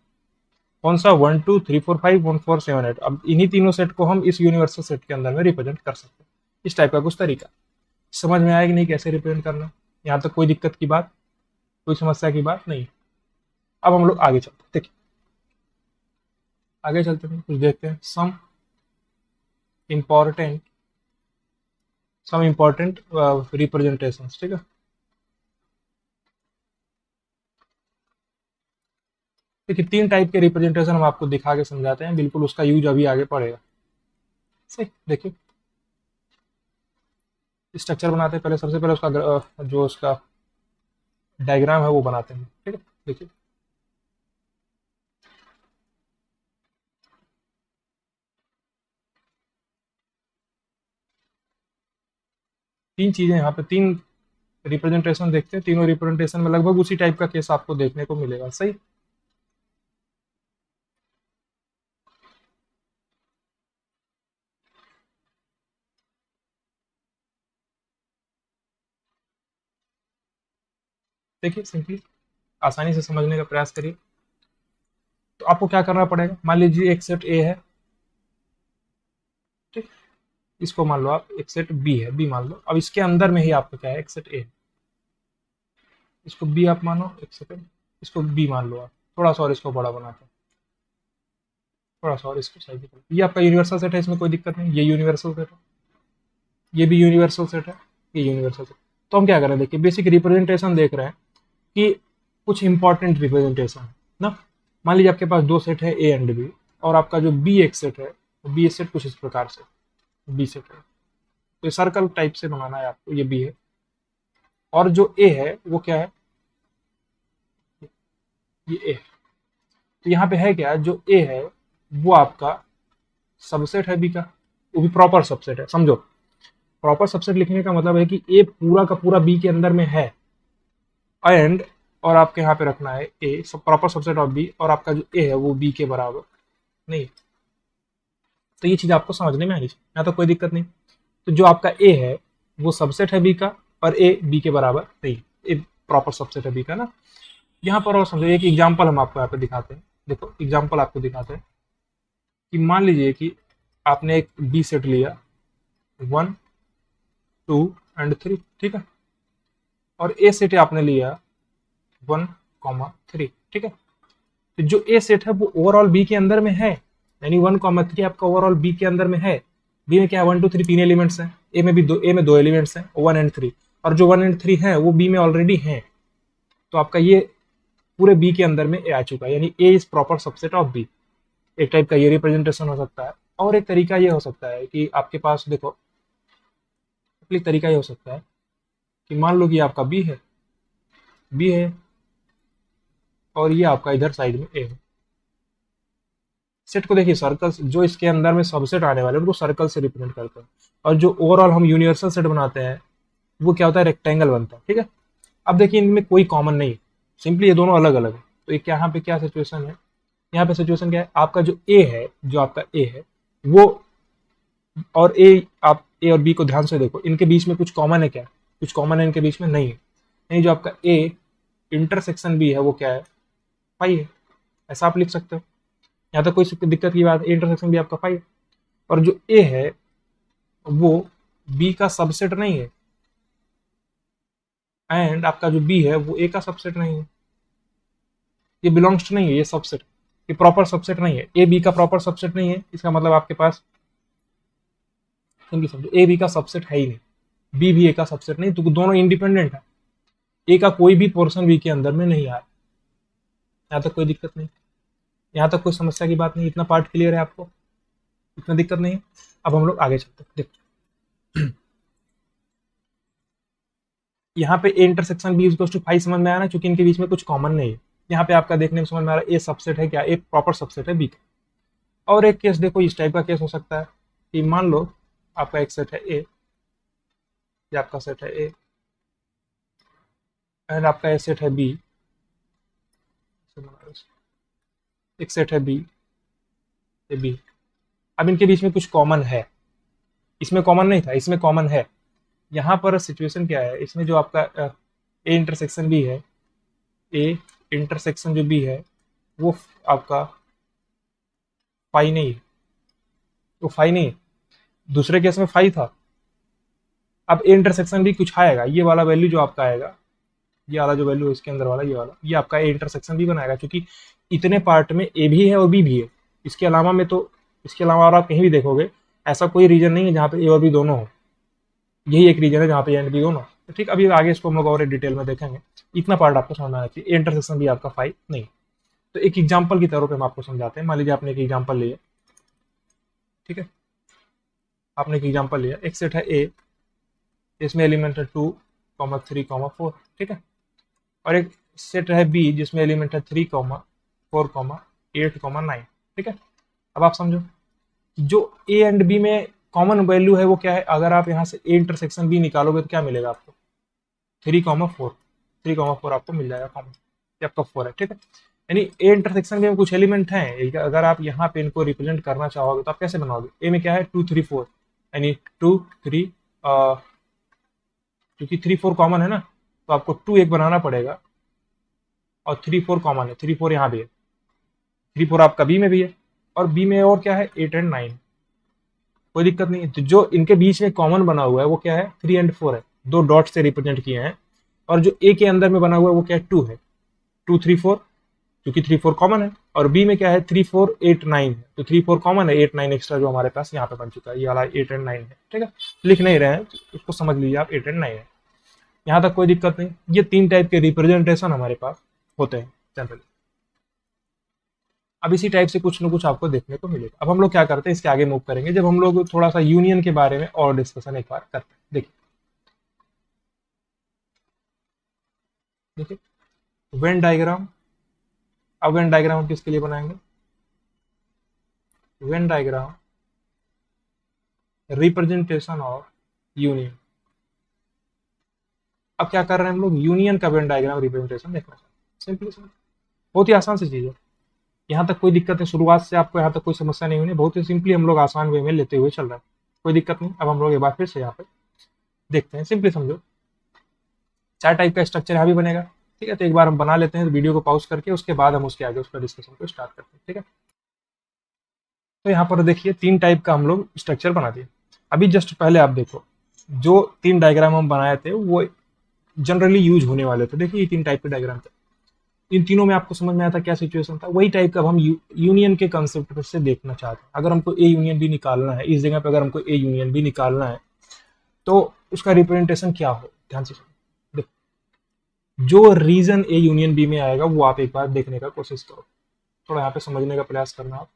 [SPEAKER 1] कौन सा, 1 2 3 4 5 1 4 7 8। अब इन्हीं तीनों सेट को हम इस यूनिवर्सल सेट के अंदर में रिप्रेजेंट कर सकते हैं, इस टाइप का कुछ तरीका। समझ में आया कि नहीं कैसे रिप्रेजेंट करना, यहाँ तक कोई दिक्कत की बात, कोई समस्या की बात नहीं। अब हम लोग आगे चलते हैं, देखिए आगे चलते हैं, कुछ देखते हैं। इम्पॉर्टेंट सम इम्पॉर्टेंट रिप्रेजेंटेशन, ठीक है। देखिए तीन टाइप के रिप्रेजेंटेशन हम आपको दिखा के समझाते हैं, बिल्कुल उसका यूज अभी आगे पड़ेगा। सही, देखिए स्ट्रक्चर बनाते हैं, पहले सबसे पहले उसका जो उसका डायग्राम है वो बनाते हैं, ठीक है। देखिए तीन चीजें यहाँ पे, तीन रिप्रेजेंटेशन देखते हैं, तीनों रिप्रेजेंटेशन में लगभग उसी टाइप का केस आपको देखने को मिलेगा। सही, देखिए सिंपली आसानी से समझने का प्रयास करिए। तो आपको क्या करना पड़ेगा, मान लीजिए एक सेट ए है, ठीक, इसको मान लो आप एक सेट बी है, बी मान लो। अब इसके अंदर में ही आपका क्या है, एक सेट ए है, इसको बी आप मानो, एक सेकंड, इसको बी मान लो आप। थोड़ा सा और इसको बड़ा बनाते हैं, थोड़ा सा और इसको साइज करो। ये आपका यूनिवर्सल सेट है, इसमें कोई दिक्कत नहीं, ये यूनिवर्सल सेट है, ये भी यूनिवर्सल सेट है, ये यूनिवर्सल सेट। तो हम क्या कर रहे हैं, देखिए बेसिक रिप्रेजेंटेशन देख रहे हैं कि कुछ इंपॉर्टेंट रिप्रेजेंटेशन है ना। मान लीजिए आपके पास दो सेट है ए एंड बी, और आपका जो बी एक सेट है, बी सेट कुछ इस प्रकार से बी सेट है। तो ये सर्कल टाइप से बनाना है आपको, ये बी है, और जो ए है वो क्या है, ये ए है। तो यहाँ पे है क्या, जो ए है वो आपका सबसेट है बी का, वो भी प्रॉपर सबसेट है, समझो। प्रॉपर सबसेट लिखने का मतलब है कि ए पूरा का पूरा बी के अंदर में है, एंड और आपके यहाँ पे रखना है ए सब प्रॉपर सबसेट ऑफ बी, और आपका जो ए है वो बी के बराबर नहीं। तो ये चीज आपको समझने में आनी चाहिए, यहाँ तो कोई दिक्कत नहीं। तो जो आपका ए है वो सबसेट है बी का, और ए बी के बराबर नहीं, ए प्रॉपर सबसेट है बी का ना। यहाँ पर और समझो, एक एग्जाम्पल हम आपको यहाँ पे दिखाते हैं। देखो एग्जाम्पल आपको दिखाते हैं कि मान लीजिए कि आपने एक बी सेट लिया 1 2 एंड 3, ठीक है, और ए सेट आपने लिया 1 3, ठीक है। तो जो ए सेट है वो ओवरऑल बी के अंदर में है, यानी 1 3 आपका ओवरऑल बी के अंदर में है। बी में क्या है, 1 2 3 तीन एलिमेंट्स हैं, ए में भी दो, ए में दो एलिमेंट्स हैं 1 एंड 3, और जो 1 एंड 3 है वो बी में ऑलरेडी है। तो आपका ये पूरे बी के अंदर में ए आ चुका है, यानी A is proper subset of B. एक टाइप का ये रिप्रेजेंटेशन हो सकता है। और एक तरीका ये हो सकता है कि आपके पास देखो, एक तरीका ये हो सकता है कि मान लो कि आपका बी है और ये आपका इधर साइड में ए है। सेट को देखिए, सर्कल्स जो इसके अंदर में सबसेट आने वाले हैं उनको सर्कल से रिप्रेजेंट करते हैं, और जो ओवरऑल हम यूनिवर्सल सेट बनाते हैं वो क्या होता है, रेक्टेंगल बनता है, ठीक है। अब देखिए इनमें कोई कॉमन नहीं है, सिंपली ये दोनों अलग अलग है। तो एक यहाँ पे क्या सिचुएशन है, यहाँ पे सिचुएशन क्या है, आपका जो ए है, जो आपका ए है वो, और ए, आप ए और बी को ध्यान से देखो, इनके बीच में कुछ कॉमन है क्या, कुछ कॉमन है इनके बीच में नहीं है। नहीं, जो आपका ए इंटरसेक्शन बी है वो क्या है, पाई है, ऐसा आप लिख सकते हो। यहाँ तक कोई दिक्कत की बात, ए इंटरसेक्शन बी आपका पाई है। और जो ए है वो बी का सबसेट नहीं है, एंड आपका जो बी है वो ए का सबसेट नहीं है। ये बिलोंग्स टू नहीं है, ये सबसेट, ये प्रॉपर सबसेट नहीं है, ए बी का प्रॉपर सबसेट नहीं है। इसका मतलब आपके पास सिंपली समझो ए बी का सबसेट है ही नहीं, बी भी ए का सबसेट नहीं, तो दोनों इंडिपेंडेंट है। ए का कोई भी पोर्शन बी के अंदर में नहीं आया। यहाँ तक कोई दिक्कत नहीं, यहाँ तक कोई समस्या की बात नहीं, इतना पार्ट क्लियर है आपको, इतना दिक्कत नहीं है। अब हम लोग आगे चलते हैं। देखो यहाँ पे A intersection B equal to 5 समझ में आया ना, क्योंकि इनके बीच में कुछ कॉमन नहीं है। यहाँ पे आपका देखने में समझ में आ रहा है ए सबसेट है क्या, ए प्रॉपर सबसेट है बी का। और एक केस देखो, इस टाइप का केस हो सकता है कि मान लो आपका एक सेट है ए, ये आपका सेट है ए एंड आपका एक सेट है बी, एक सेट है बी, ये बी। अब इनके बीच में कुछ कॉमन है, इसमें कॉमन नहीं था, इसमें कॉमन है। यहाँ पर सिचुएशन क्या है, इसमें जो आपका ए इंटरसेक्शन बी है, ए इंटरसेक्शन जो बी है वो आपका फाई नहीं है, वो फाई नहीं है। दूसरे केस में फाई था। अब ए इंटरसेक्शन भी कुछ आएगा, ये वाला वैल्यू जो आपका आएगा, ये वाला जो वैल्यू है इसके अंदर वाला, ये वाला, ये आपका ए इंटरसेक्शन भी बनाएगा, क्योंकि इतने पार्ट में ए भी है और बी भी है। इसके अलावा में तो, इसके अलावा और आप कहीं भी देखोगे ऐसा कोई रीजन नहीं है जहाँ पे ए और बी दोनों हो, यही एक रीजन है जहाँ पे ए एंड बी दोनों। तो ठीक, अभी आगे इसको हम लोग और डिटेल में देखेंगे। इतना पार्ट आपको समझ में आना चाहिए, ए इंटरसेक्शन भी आपका फाई नहीं। तो एक एग्जाम्पल की तरह पे हम आपको समझाते हैं। मान लीजिए आपने एक एग्जाम्पल लिया, ठीक है, आपने एक एग्जाम्पल लिया, एक सेट है ए, इसमें एलिमेंट है 2, 3, 4, ठीक है, और एक सेट है बी जिसमें एलिमेंट है 3, 4, 8, 9, ठीक है। अब आप समझो जो ए एंड बी में कॉमन वैल्यू है वो क्या है। अगर आप यहाँ से ए इंटरसेक्शन बी निकालोगे तो क्या मिलेगा आपको, 3, 4, 3, 4 आपको मिल जाएगा कॉमन, ये आपका 4 है, ठीक है। यानी ए इंटरसेक्शन में कुछ एलिमेंट हैं, अगर आप यहाँ पे इनको रिप्रेजेंट करना चाहोगे तो आप कैसे बनाओगे। ए में क्या है 2, 3, 4, यानी 2, 3, क्योंकि 3, 4 कॉमन है ना, तो आपको 2 एक बनाना पड़ेगा, और 3, 4 कॉमन है, 3, 4 यहाँ भी है, 3, 4 आपका बी में भी है, और बी में और क्या है 8 एंड 9, कोई दिक्कत नहीं है। तो जो इनके बीच में कॉमन बना हुआ है वो क्या है 3 एंड 4 है, दो डॉट से रिप्रेजेंट किए हैं। और जो ए के अंदर में बना हुआ है वो क्या है 2 है, 2, 3, 4, क्योंकि 3, 4 कॉमन है। और बी में क्या है 3, 4, 8, 9 है, तो 3, 4 कॉमन है, 8, 9 एक्स्ट्रा जो हमारे पास यहाँ पे बन चुका है, ये वाला 8 एंड 9 है, ठीक है। लिख नहीं रहे हैं, उसको समझ लीजिए आप, 8 एंड 9 है, यहाँ तक कोई दिक्कत नहीं। ये 3 टाइप के रिप्रेजेंटेशन हमारे पास होते हैं जनरली। अब इसी टाइप से कुछ न कुछ आपको देखने को मिलेगा। अब हम लोग क्या करते हैं, इसके आगे मूव करेंगे जब हम लोग थोड़ा सा यूनियन के बारे में और डिस्कशन एक बार करते हैं। देखिए देखिए वेन डायग्राम। अब वेन डायग्राम किसके लिए बनाएंगे, Venn diagram representation of union. अब क्या कर रहे हैं हम लोग, यूनियन का वेन डायग्राम रिप्रेजेंटेशन देखना चाहते हैं। सिंपली बहुत ही आसान सी चीज है, यहाँ तक कोई दिक्कत है, शुरुआत से आपको यहाँ तक कोई समस्या नहीं होनी, बहुत ही सिंपली हम लोग आसान वे में लेते हुए चल रहे हैं, कोई दिक्कत नहीं। अब हम लोग एक बार फिर से यहाँ पे देखते हैं, सिंपली समझो 4 टाइप का स्ट्रक्चर यहाँ भी बनेगा, ठीक है। तो एक बार हम बना लेते हैं, तो वीडियो को पॉज करके उसके बाद हम उसके आगे उसका डिस्कशन को स्टार्ट करते हैं, ठीक है। तो यहाँ पर देखिए 3 टाइप का हम लोग स्ट्रक्चर बना दिए। अभी जस्ट पहले आप देखो, जो 3 डायग्राम हम बनाए थे वो जनरली यूज होने वाले थे। देखिए ये 3 टाइप के डायग्राम थे, इन तीनों में आपको समझ में आया था क्या सिचुएशन था, वही टाइप का अब हम यूनियन के कंसेप्ट से देखना चाहते हैं। अगर हमको ए यूनियन बी निकालना है, इस जगह पे अगर हमको ए यूनियन बी निकालना है तो उसका रिप्रेजेंटेशन क्या हो, ध्यान से देखो। जो रीजन ए यूनियन बी में आएगा वो आप एक बार देखने का कोशिश करो, थोड़ा यहाँ पे समझने का प्रयास करना आप।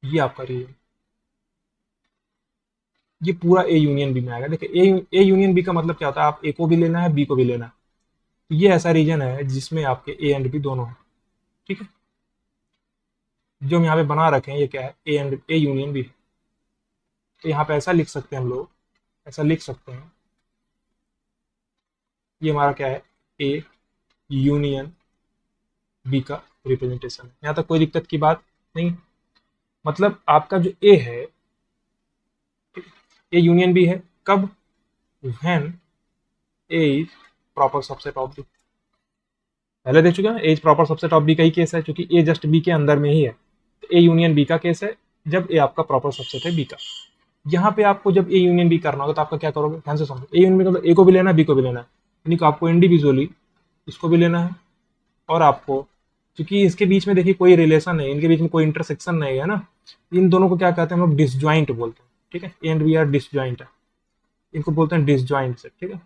[SPEAKER 1] ये आपका रीजन, ये पूरा ए यूनियन बी में आएगा। देखिए ए यूनियन बी का मतलब क्या होता है, आप ए को भी लेना है बी को भी लेना है। ये ऐसा रीजन है जिसमें आपके ए एंड बी दोनों है, ठीक है। जो हम यहाँ पे बना रखे हैं ये क्या है, ए यूनियन बी। तो यहाँ पे ऐसा लिख सकते हैं हम लोग, ऐसा लिख सकते हैं, ये हमारा क्या है ए यूनियन बी का रिप्रेजेंटेशन है। यहाँ तक कोई दिक्कत की बात नहीं, मतलब आपका जो ए है, ए यूनियन बी है कब, when A is proper subset of B. पहले देख चुके हैं, A is proper subset of B का ही केस है, क्योंकि ए जस्ट बी के अंदर में ही है। तो ए यूनियन बी का केस है जब ए आपका प्रॉपर सबसेट है बी का। यहाँ पे आपको जब ए यूनियन बी करना होगा तो आपका क्या करोगे, ध्यान से समझो। ए यूनियन बी मतलब ए को भी लेना है बी को भी लेना है, यानी कि आपको इंडिविजुअली इसको भी लेना है और आपको, क्योंकि इसके बीच में देखिए कोई रिलेशन नहीं, इनके बीच में कोई इंटरसेक्शन नहीं है ना, इन दोनों को क्या कहते हैं हम लोग, डिसजॉइंट बोलते हैं, ठीक है, A and B are disjoint है, इनको बोलते हैं डिसजॉइंट से, ठीक है।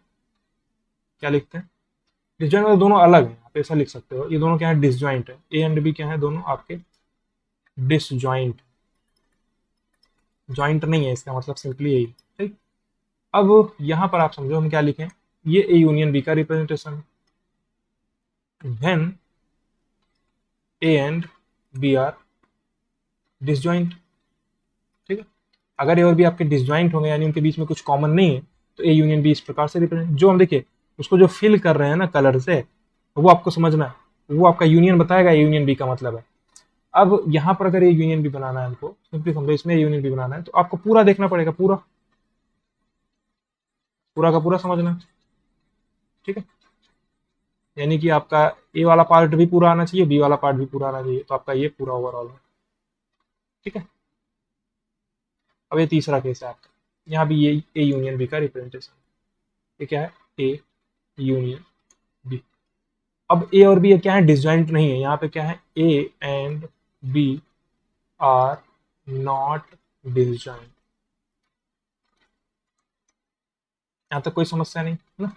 [SPEAKER 1] क्या लिखते हैं, डिसजॉइंट मतलब दोनों अलग हैं, आप ऐसा लिख सकते हो, ये दोनों क्या है, डिसजॉइंट है, ए एंड बी क्या है, दोनों आपके डिसजॉइंट, जॉइंट नहीं है, इसका मतलब सिंपली यही, ठीक। अब यहां पर आप समझो हम क्या लिखें, ये ए यूनियन बी का रिप्रेजेंटेशन है, when A and B are disjoint, ठीक है। अगर ए और बी आपके डिसजॉइंट होंगे, यानी उनके बीच में कुछ कॉमन नहीं है, तो ए यूनियन बी इस प्रकार से रिप्रेजेंट, जो हम देखिए उसको जो फिल कर रहे हैं ना कलर से, वो आपको समझना है, वो आपका यूनियन बताएगा ए यूनियन बी का मतलब है। अब यहाँ पर अगर ए यूनियन बी बनाना है हमको, सिंपली समझो इसमें ए यूनियन बी बनाना है, तो आपको पूरा देखना पड़ेगा, पूरा पूरा का पूरा समझना है, ठीक है। यानी कि आपका ए वाला पार्ट भी पूरा आना चाहिए, बी वाला पार्ट भी पूरा आना चाहिए, तो आपका ये पूरा ओवरऑल है, ठीक है। अब ये तीसरा केस है आपका, यहाँ भी ये ए यूनियन बी का रिप्रेजेंटेशन, ये क्या है, ए यूनियन बी। अब ए और बी क्या है, डिसजॉइंट नहीं है, यहाँ पे क्या है, A and B are not disjoint, यहाँ तक कोई समस्या नहीं है ना,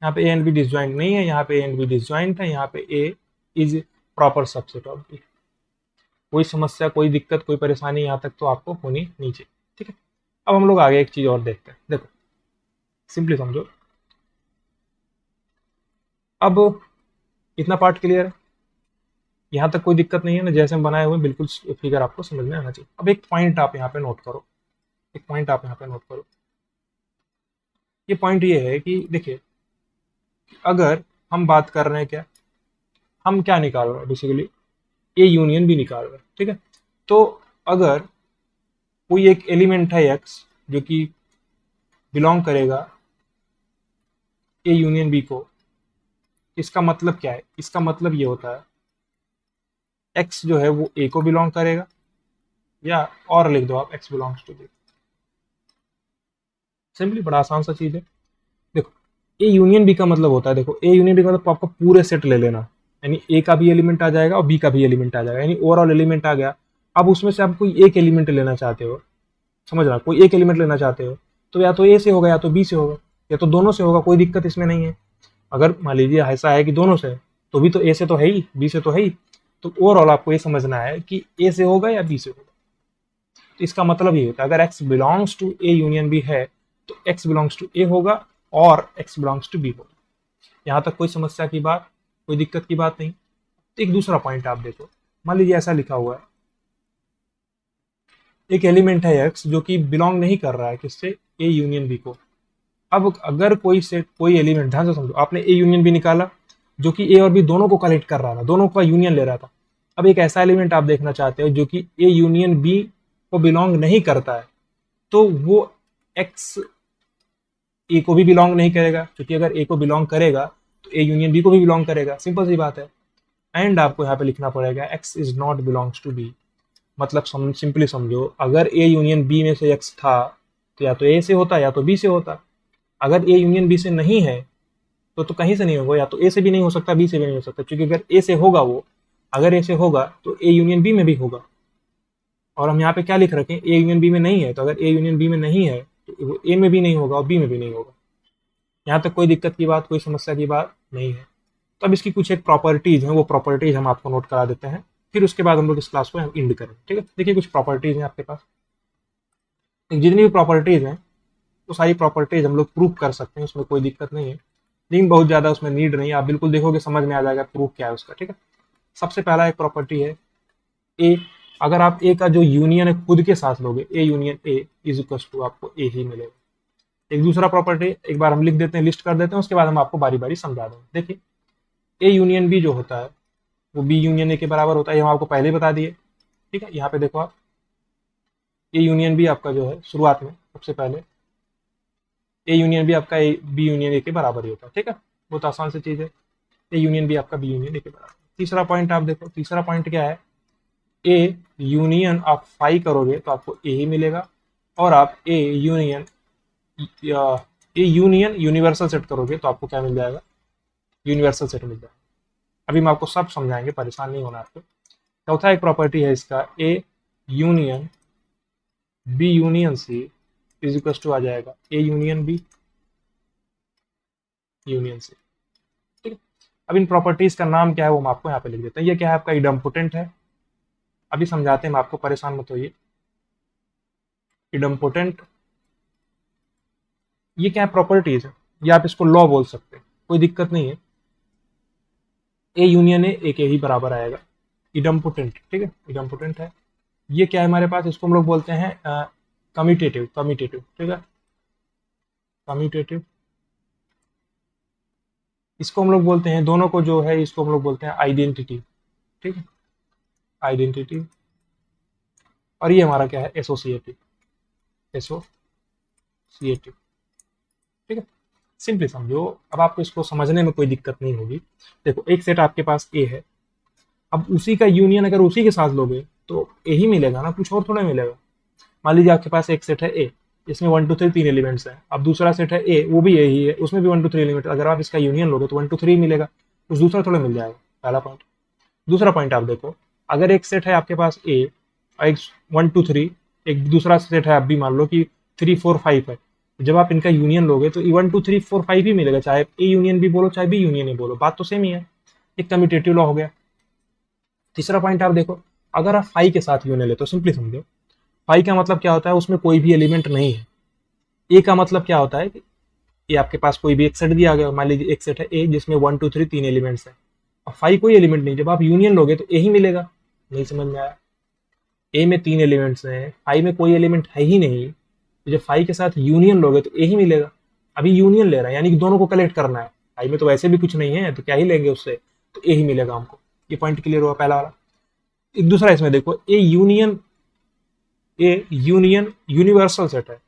[SPEAKER 1] यहाँ पे ए एंड बी डिसजॉइंट नहीं है, यहाँ पे ए एंड बी डिसजॉइंट है, यहाँ पे A is proper subset of B, कोई समस्या, कोई दिक्कत, कोई परेशानी यहाँ तक तो आपको होनी नहीं चाहिए, ठीक है। अब हम लोग आगे एक चीज और देखते हैं, देखो सिंपली समझो, अब इतना पार्ट क्लियर है, यहाँ तक कोई दिक्कत नहीं है ना, जैसे हम बनाए हुए बिल्कुल फिगर आपको समझ में आना चाहिए। अब एक पॉइंट आप यहाँ पे नोट करो, एक पॉइंट आप यहाँ पे नोट करो, ये पॉइंट ये है कि देखिए, अगर हम बात कर रहे हैं क्या, हम क्या निकाल रहे हैं बेसिकली, ए यूनियन भी निकाल रहे हैं, ठीक है। तो अगर कोई एक एलिमेंट है एक्स जो कि बिलोंग करेगा ए यूनियन बी को, इसका मतलब क्या है, इसका मतलब ये होता है एक्स जो है वो ए को बिलोंग करेगा, या और लिख दो आप x belongs to B, simply बड़ा आसान सा चीज है। देखो ए यूनियन बी का मतलब होता है, देखो ए यूनियन बी का मतलब आपको पूरे सेट ले लेना, यानी ए का भी एलिमेंट आ जाएगा और बी का भी एलिमेंट आ जाएगा, यानी ओवरऑल एलिमेंट आ गया। अब उसमें से आप कोई एक एलिमेंट लेना चाहते हो, समझ रहा, कोई एक एलिमेंट लेना चाहते हो, तो या तो ए से होगा या तो बी से होगा, या तो दोनों से होगा, कोई दिक्कत इसमें नहीं है। अगर मान लीजिए ऐसा है कि दोनों से है, तो भी तो ए से तो है ही, बी से तो है ही, तो ओवरऑल आपको ये समझना है कि ए से होगा या बी से होगा। तो इसका मतलब ये होता है अगर x belongs to A union B है, तो एक्स बिलोंग्स टू ए होगा और एक्स बिलोंग्स टू बी होगा। यहाँ तक कोई समस्या की बात, कोई दिक्कत की बात नहीं। तो एक दूसरा पॉइंट आप देखो, मान लीजिए ऐसा लिखा हुआ है, एक एलिमेंट है एक्स जो कि बिलोंग नहीं कर रहा है किससे, ए यूनियन बी को। अब अगर कोई सेट, कोई एलिमेंट, ध्यान से समझो, आपने ए यूनियन बी निकाला जो कि ए और बी दोनों को कलेक्ट कर रहा था, दोनों का यूनियन ले रहा था। अब एक ऐसा एलिमेंट आप देखना चाहते हो जो कि ए यूनियन बी को बिलोंग नहीं करता है, तो वो एक्स ए को भी बिलोंग नहीं करेगा, क्योंकि अगर ए को बिलोंग करेगा तो ए यूनियन बी को भी बिलोंग करेगा, सिंपल सी बात है। एंड आपको यहाँ पे लिखना पड़ेगा x is not belongs to B, मतलब सिंपली समझो, अगर ए यूनियन बी में से एक्स था, तो या तो ए से होता या तो बी से होता। अगर ए यूनियन बी से नहीं है तो कहीं से नहीं होगा, या तो ए से भी नहीं हो सकता, बी से भी नहीं हो सकता, क्योंकि अगर ए से होगा वो, अगर ए से होगा तो ए यूनियन बी में भी होगा। और हम यहाँ पे क्या लिख रखे हैं, ए यूनियन बी में नहीं है, तो अगर ए यूनियन बी में नहीं है तो वो ए में भी नहीं होगा और बी में भी नहीं होगा। यहाँ तक कोई दिक्कत की बात, कोई समस्या की बात नहीं है। तो अब इसकी कुछ एक प्रॉपर्टीज हैं, वो प्रॉपर्टीज हम आपको नोट करा देते हैं, फिर उसके बाद हम लोग इस क्लास को एंड करें, ठीक है। देखिए कुछ प्रॉपर्टीज हैं आपके पास, जितनी भी प्रॉपर्टीज हैं वो सारी प्रॉपर्टीज हम लोग प्रूव कर सकते हैं, उसमें कोई दिक्कत नहीं है, लेकिन बहुत ज़्यादा उसमें नीड नहीं है, आप बिल्कुल देखोगे समझ में आ जाएगा प्रूफ क्या है उसका, ठीक है। सबसे पहला एक प्रॉपर्टी है ए, अगर आप ए का जो यूनियन है खुद के साथ लोगे, A union A is equal to आपको ए ही मिलेगा। एक दूसरा प्रॉपर्टी एक बार हम लिख देते हैं, लिस्ट कर देते हैं, उसके बाद हम आपको बारी बारी समझा देंगे। देखिए ए यूनियन बी जो होता है वो बी यूनियन ए के बराबर होता है, ये हम आपको पहले ही बता दिए, ठीक है। यहाँ पे देखो आप, ए यूनियन बी आपका जो है शुरुआत में सबसे पहले ए यूनियन बी आपका बी यूनियन ए के बराबर ही होता है, ठीक है। बहुत आसान सी चीज़ है, ए यूनियन बी आपका बी यूनियन ए के बराबर। तीसरा पॉइंट आप देखो, तीसरा पॉइंट क्या है, ए यूनियन आप फाई करोगे तो आपको ए ही मिलेगा, और आप ए यूनियन यूनिवर्सल सेट करोगे तो आपको क्या मिल जाएगा, यूनिवर्सल सेट मिल जाएगा। अभी हम आपको सब समझाएंगे, परेशान नहीं होना आपको। चौथा एक प्रॉपर्टी है इसका, A union B union C is equal to आ जाएगा A union B union C. ठीक है, अब इन प्रॉपर्टीज का नाम क्या है वो हम आपको यहाँ पे लिख देते हैं। ये क्या है, आपका इडम्पोटेंट है। अभी समझाते हैं हम आपको, परेशान मत होइए। इडम्पोटेंट ये क्या है, प्रॉपर्टीज है, या आप इसको लॉ बोल सकते हैं, कोई दिक्कत नहीं है। ए यूनियन ए के ही बराबर आएगा, इडम्पोटेंट। ठीक है, इडम्पोटेंट है। ये क्या है हमारे पास, इसको हम लोग बोलते हैं कम्यूटेटिव। कम्यूटेटिव, ठीक है, कम्यूटेटिव। इसको हम लोग बोलते हैं, दोनों को जो है इसको हम लोग बोलते हैं आइडेंटिटी। ठीक है, आइडेंटिटी। और ये हमारा क्या है, एसोसिएटिव। एसोसिएटिव, ठीक है। सिंपली समझो, अब आपको इसको समझने में कोई दिक्कत नहीं होगी। देखो, एक सेट आपके पास ए है, अब उसी का यूनियन अगर उसी के साथ लोगे तो ए ही मिलेगा ना, कुछ और थोड़ा मिलेगा। मान लीजिए आपके पास एक सेट है ए, इसमें 1 2 3 तीन एलिमेंट्स हैं। अब दूसरा सेट है ए, वो भी ए ही है, उसमें भी 1 2 3 एलिमेंट। अगर आप इसका यूनियन लोगे तो 1 2 3 मिलेगा, कुछ दूसरा थोड़ा मिल जाएगा। पहला पॉइंट। दूसरा पॉइंट आप देखो, अगर एक सेट है आपके पास ए और एक 1 2 3, एक दूसरा सेट है, आप भी मान लो कि 3 4 5 है, जब आप इनका यूनियन लोगे तो 1 2 3 4 5 ही मिलेगा, चाहे ए यूनियन भी बोलो चाहे बी यूनियन ही बोलो, बात तो सेम ही है। एक कम्यूटेटिव लॉ हो गया। तीसरा पॉइंट आप देखो, अगर आप फाइव के साथ यूनियन ले तो सिंपली समझो, फाइव का मतलब क्या होता है, उसमें कोई भी एलिमेंट नहीं है। ए का मतलब क्या होता है कि ये आपके पास कोई भी एक सेट दिया गया, मान लीजिए एक सेट है ए जिसमें 1 2 3 तीन एलिमेंट्स है, और फाइव कोई एलिमेंट नहीं, जब आप यूनियन लोगे तो ए ही मिलेगा। नहीं समझ में आया, ए में तीन एलिमेंट्स हैं, फाइव में कोई एलिमेंट है ही नहीं, तो जब फाइव के साथ यूनियन लोगे तो ए ही मिलेगा। अभी यूनियन ले रहा है यानी कि दोनों को कलेक्ट करना है, फाइव में तो वैसे भी कुछ नहीं है तो क्या ही लेंगे उससे, तो ए ही मिलेगा हमको। ये पॉइंट क्लियर हुआ पहला वाला। एक दूसरा इसमें देखो, ए यूनियन यूनिवर्सल सेट है।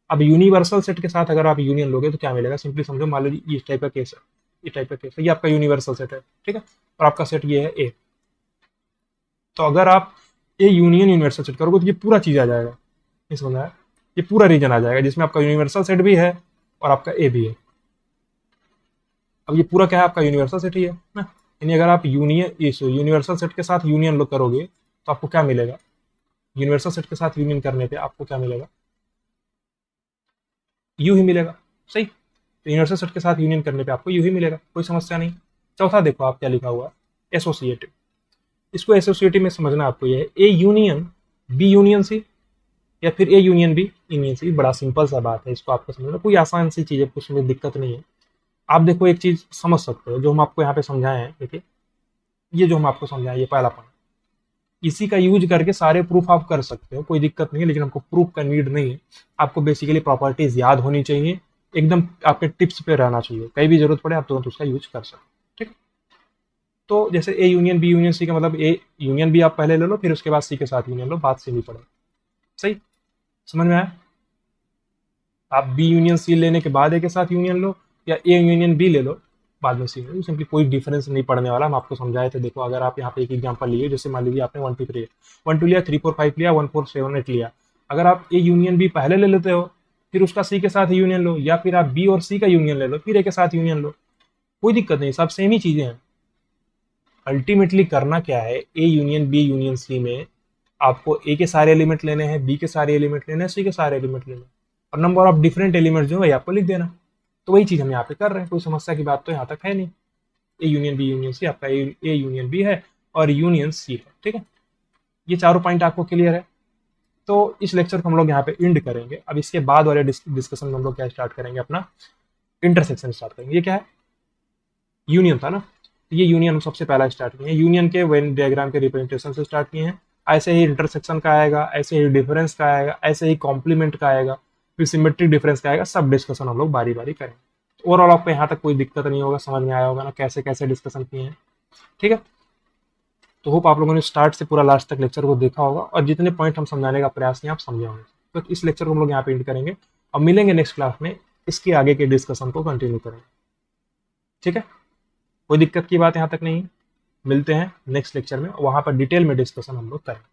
[SPEAKER 1] अब यूनिवर्सल सेट के साथ अगर आप यूनियन लोगे तो क्या मिलेगा, सिंपली समझो, मान लीजिए इस टाइप का केस है, इस टाइप का केस है, ये आपका यूनिवर्सल सेट है। ठीक है, और आपका सेट ये है ए। तो अगर आप ए यूनियन यूनिवर्सल सेट करोगे तो ये पूरा चीज आ जाएगा, नहीं समझ आया, ये पूरा रीजन आ जाएगा जिसमें आपका यूनिवर्सल सेट भी है और आपका ए भी है। अब ये पूरा क्या है, आपका यूनिवर्सल सेट ही है ना। यानी अगर आप यूनिवर्सल सेट के साथ यूनियन लोग करोगे तो आपको क्या मिलेगा, यूनिवर्सल सेट के साथ यूनियन करने पे आपको क्या मिलेगा, यू ही मिलेगा। सही, तो यूनिवर्सल सेट के साथ यूनियन करने पे आपको यू ही मिलेगा, कोई समस्या नहीं। चौथा देखो आप क्या लिखा हुआ है, एसोसिएटिव। इसको एसोसिएटिव में समझना आपको ये है, A union B union C, या फिर A union B union C. बड़ा सिंपल सा बात है, इसको आपको समझना, कोई आसान सी चीज है, कुछ में दिक्कत नहीं है। आप देखो एक चीज समझ सकते हो, जो हम आपको यहाँ पे समझाए हैं, देखिए ये जो हम आपको समझाए, ये पहला पॉइंट, इसी का यूज करके सारे प्रूफ आप कर सकते हो, कोई दिक्कत नहीं है, लेकिन हमको प्रूफ का नीड नहीं है। आपको बेसिकली प्रॉपर्टीज याद होनी चाहिए, एकदम आपके टिप्स पे रहना चाहिए, कहीं भी जरूरत पड़े आप तुरंत उसका यूज कर सकते। ठीक है, तो जैसे A union B union C का मतलब, ए यूनियन बी आप पहले ले लो, फिर उसके बाद सी के साथ यूनियन लो, बात सीधी पड़े। सही, समझ में आया। आप बी यूनियन सी लेने के बाद ए के साथ यूनियन लो, या ए यूनियन बी ले लो बाद में सी ले लो, सिंपली कोई डिफरेंस नहीं पड़ने वाला। हम आपको समझाए थे। देखो, अगर आप यहाँ पे एक एग्जांपल लिए, जैसे मान लीजिए आपने 1 2 3 1 2 लिया, 3 4 5 लिया, 1 4 7 8 लिया, अगर आप ए यूनियन बी पहले ले लेते हो, फिर उसका सी के साथ यूनियन लो, या फिर आप बी और सी का यूनियन ले लो फिर ए के साथ यूनियन लो, कोई दिक्कत नहीं, सब सेम ही चीजें हैं। अल्टीमेटली करना क्या है, A union B union C में आपको ए के सारे एलिमेंट लेने हैं, बी के सारे एलिमेंट लेने हैं, सी के सारे एलिमेंट लेने हैं, और नंबर ऑफ डिफरेंट एलिमेंट जो है आपको लिख देना। तो वही चीज हम यहाँ पे कर रहे हैं, कोई समस्या की बात तो यहाँ तक है नहीं। A union B union C, आपका ए यूनियन बी है और यूनियन सी है। ठीक है, ये चारों पॉइंट आपको क्लियर है। तो इस लेक्चर को हम लोग यहाँ पे एंड करेंगे। अब इसके बाद वाले डिस्कशन में हम लोग क्या स्टार्ट करेंगे, अपना इंटरसेक्शन स्टार्ट करेंगे। ये क्या है, यूनियन था ना, तो ये यूनियन हम सबसे पहला स्टार्ट किए हैं, यूनियन के वेन डायग्राम के रिप्रेजेंटेशन से स्टार्ट किए हैं। ऐसे ही इंटरसेक्शन का आएगा, ऐसे ही डिफरेंस का आएगा, ऐसे ही कॉम्प्लीमेंट का आएगा, फिर सिमेट्रिक डिफरेंस का आएगा। सब डिस्कशन हम लोग बारी बारी करेंगे। ओवरऑल आपको यहाँ तक कोई दिक्कत नहीं होगा, समझ में आया होगा ना कैसे कैसे डिस्कशन किए हैं। ठीक है, तो होप आप लोगों ने स्टार्ट से पूरा लास्ट तक लेक्चर को देखा होगा, और जितने पॉइंट हम समझाने का प्रयास किए आप समझे होंगे। तो इस लेक्चर को हम लोग यहाँ पे एंड करेंगे और मिलेंगे नेक्स्ट क्लास में, इसके आगे के डिस्कशन को कंटिन्यू करेंगे। ठीक है, कोई दिक्कत की बात यहाँ तक नहीं है। मिलते हैं नेक्स्ट लेक्चर में, वहां पर डिटेल में डिस्कशन हम लोग करेंगे।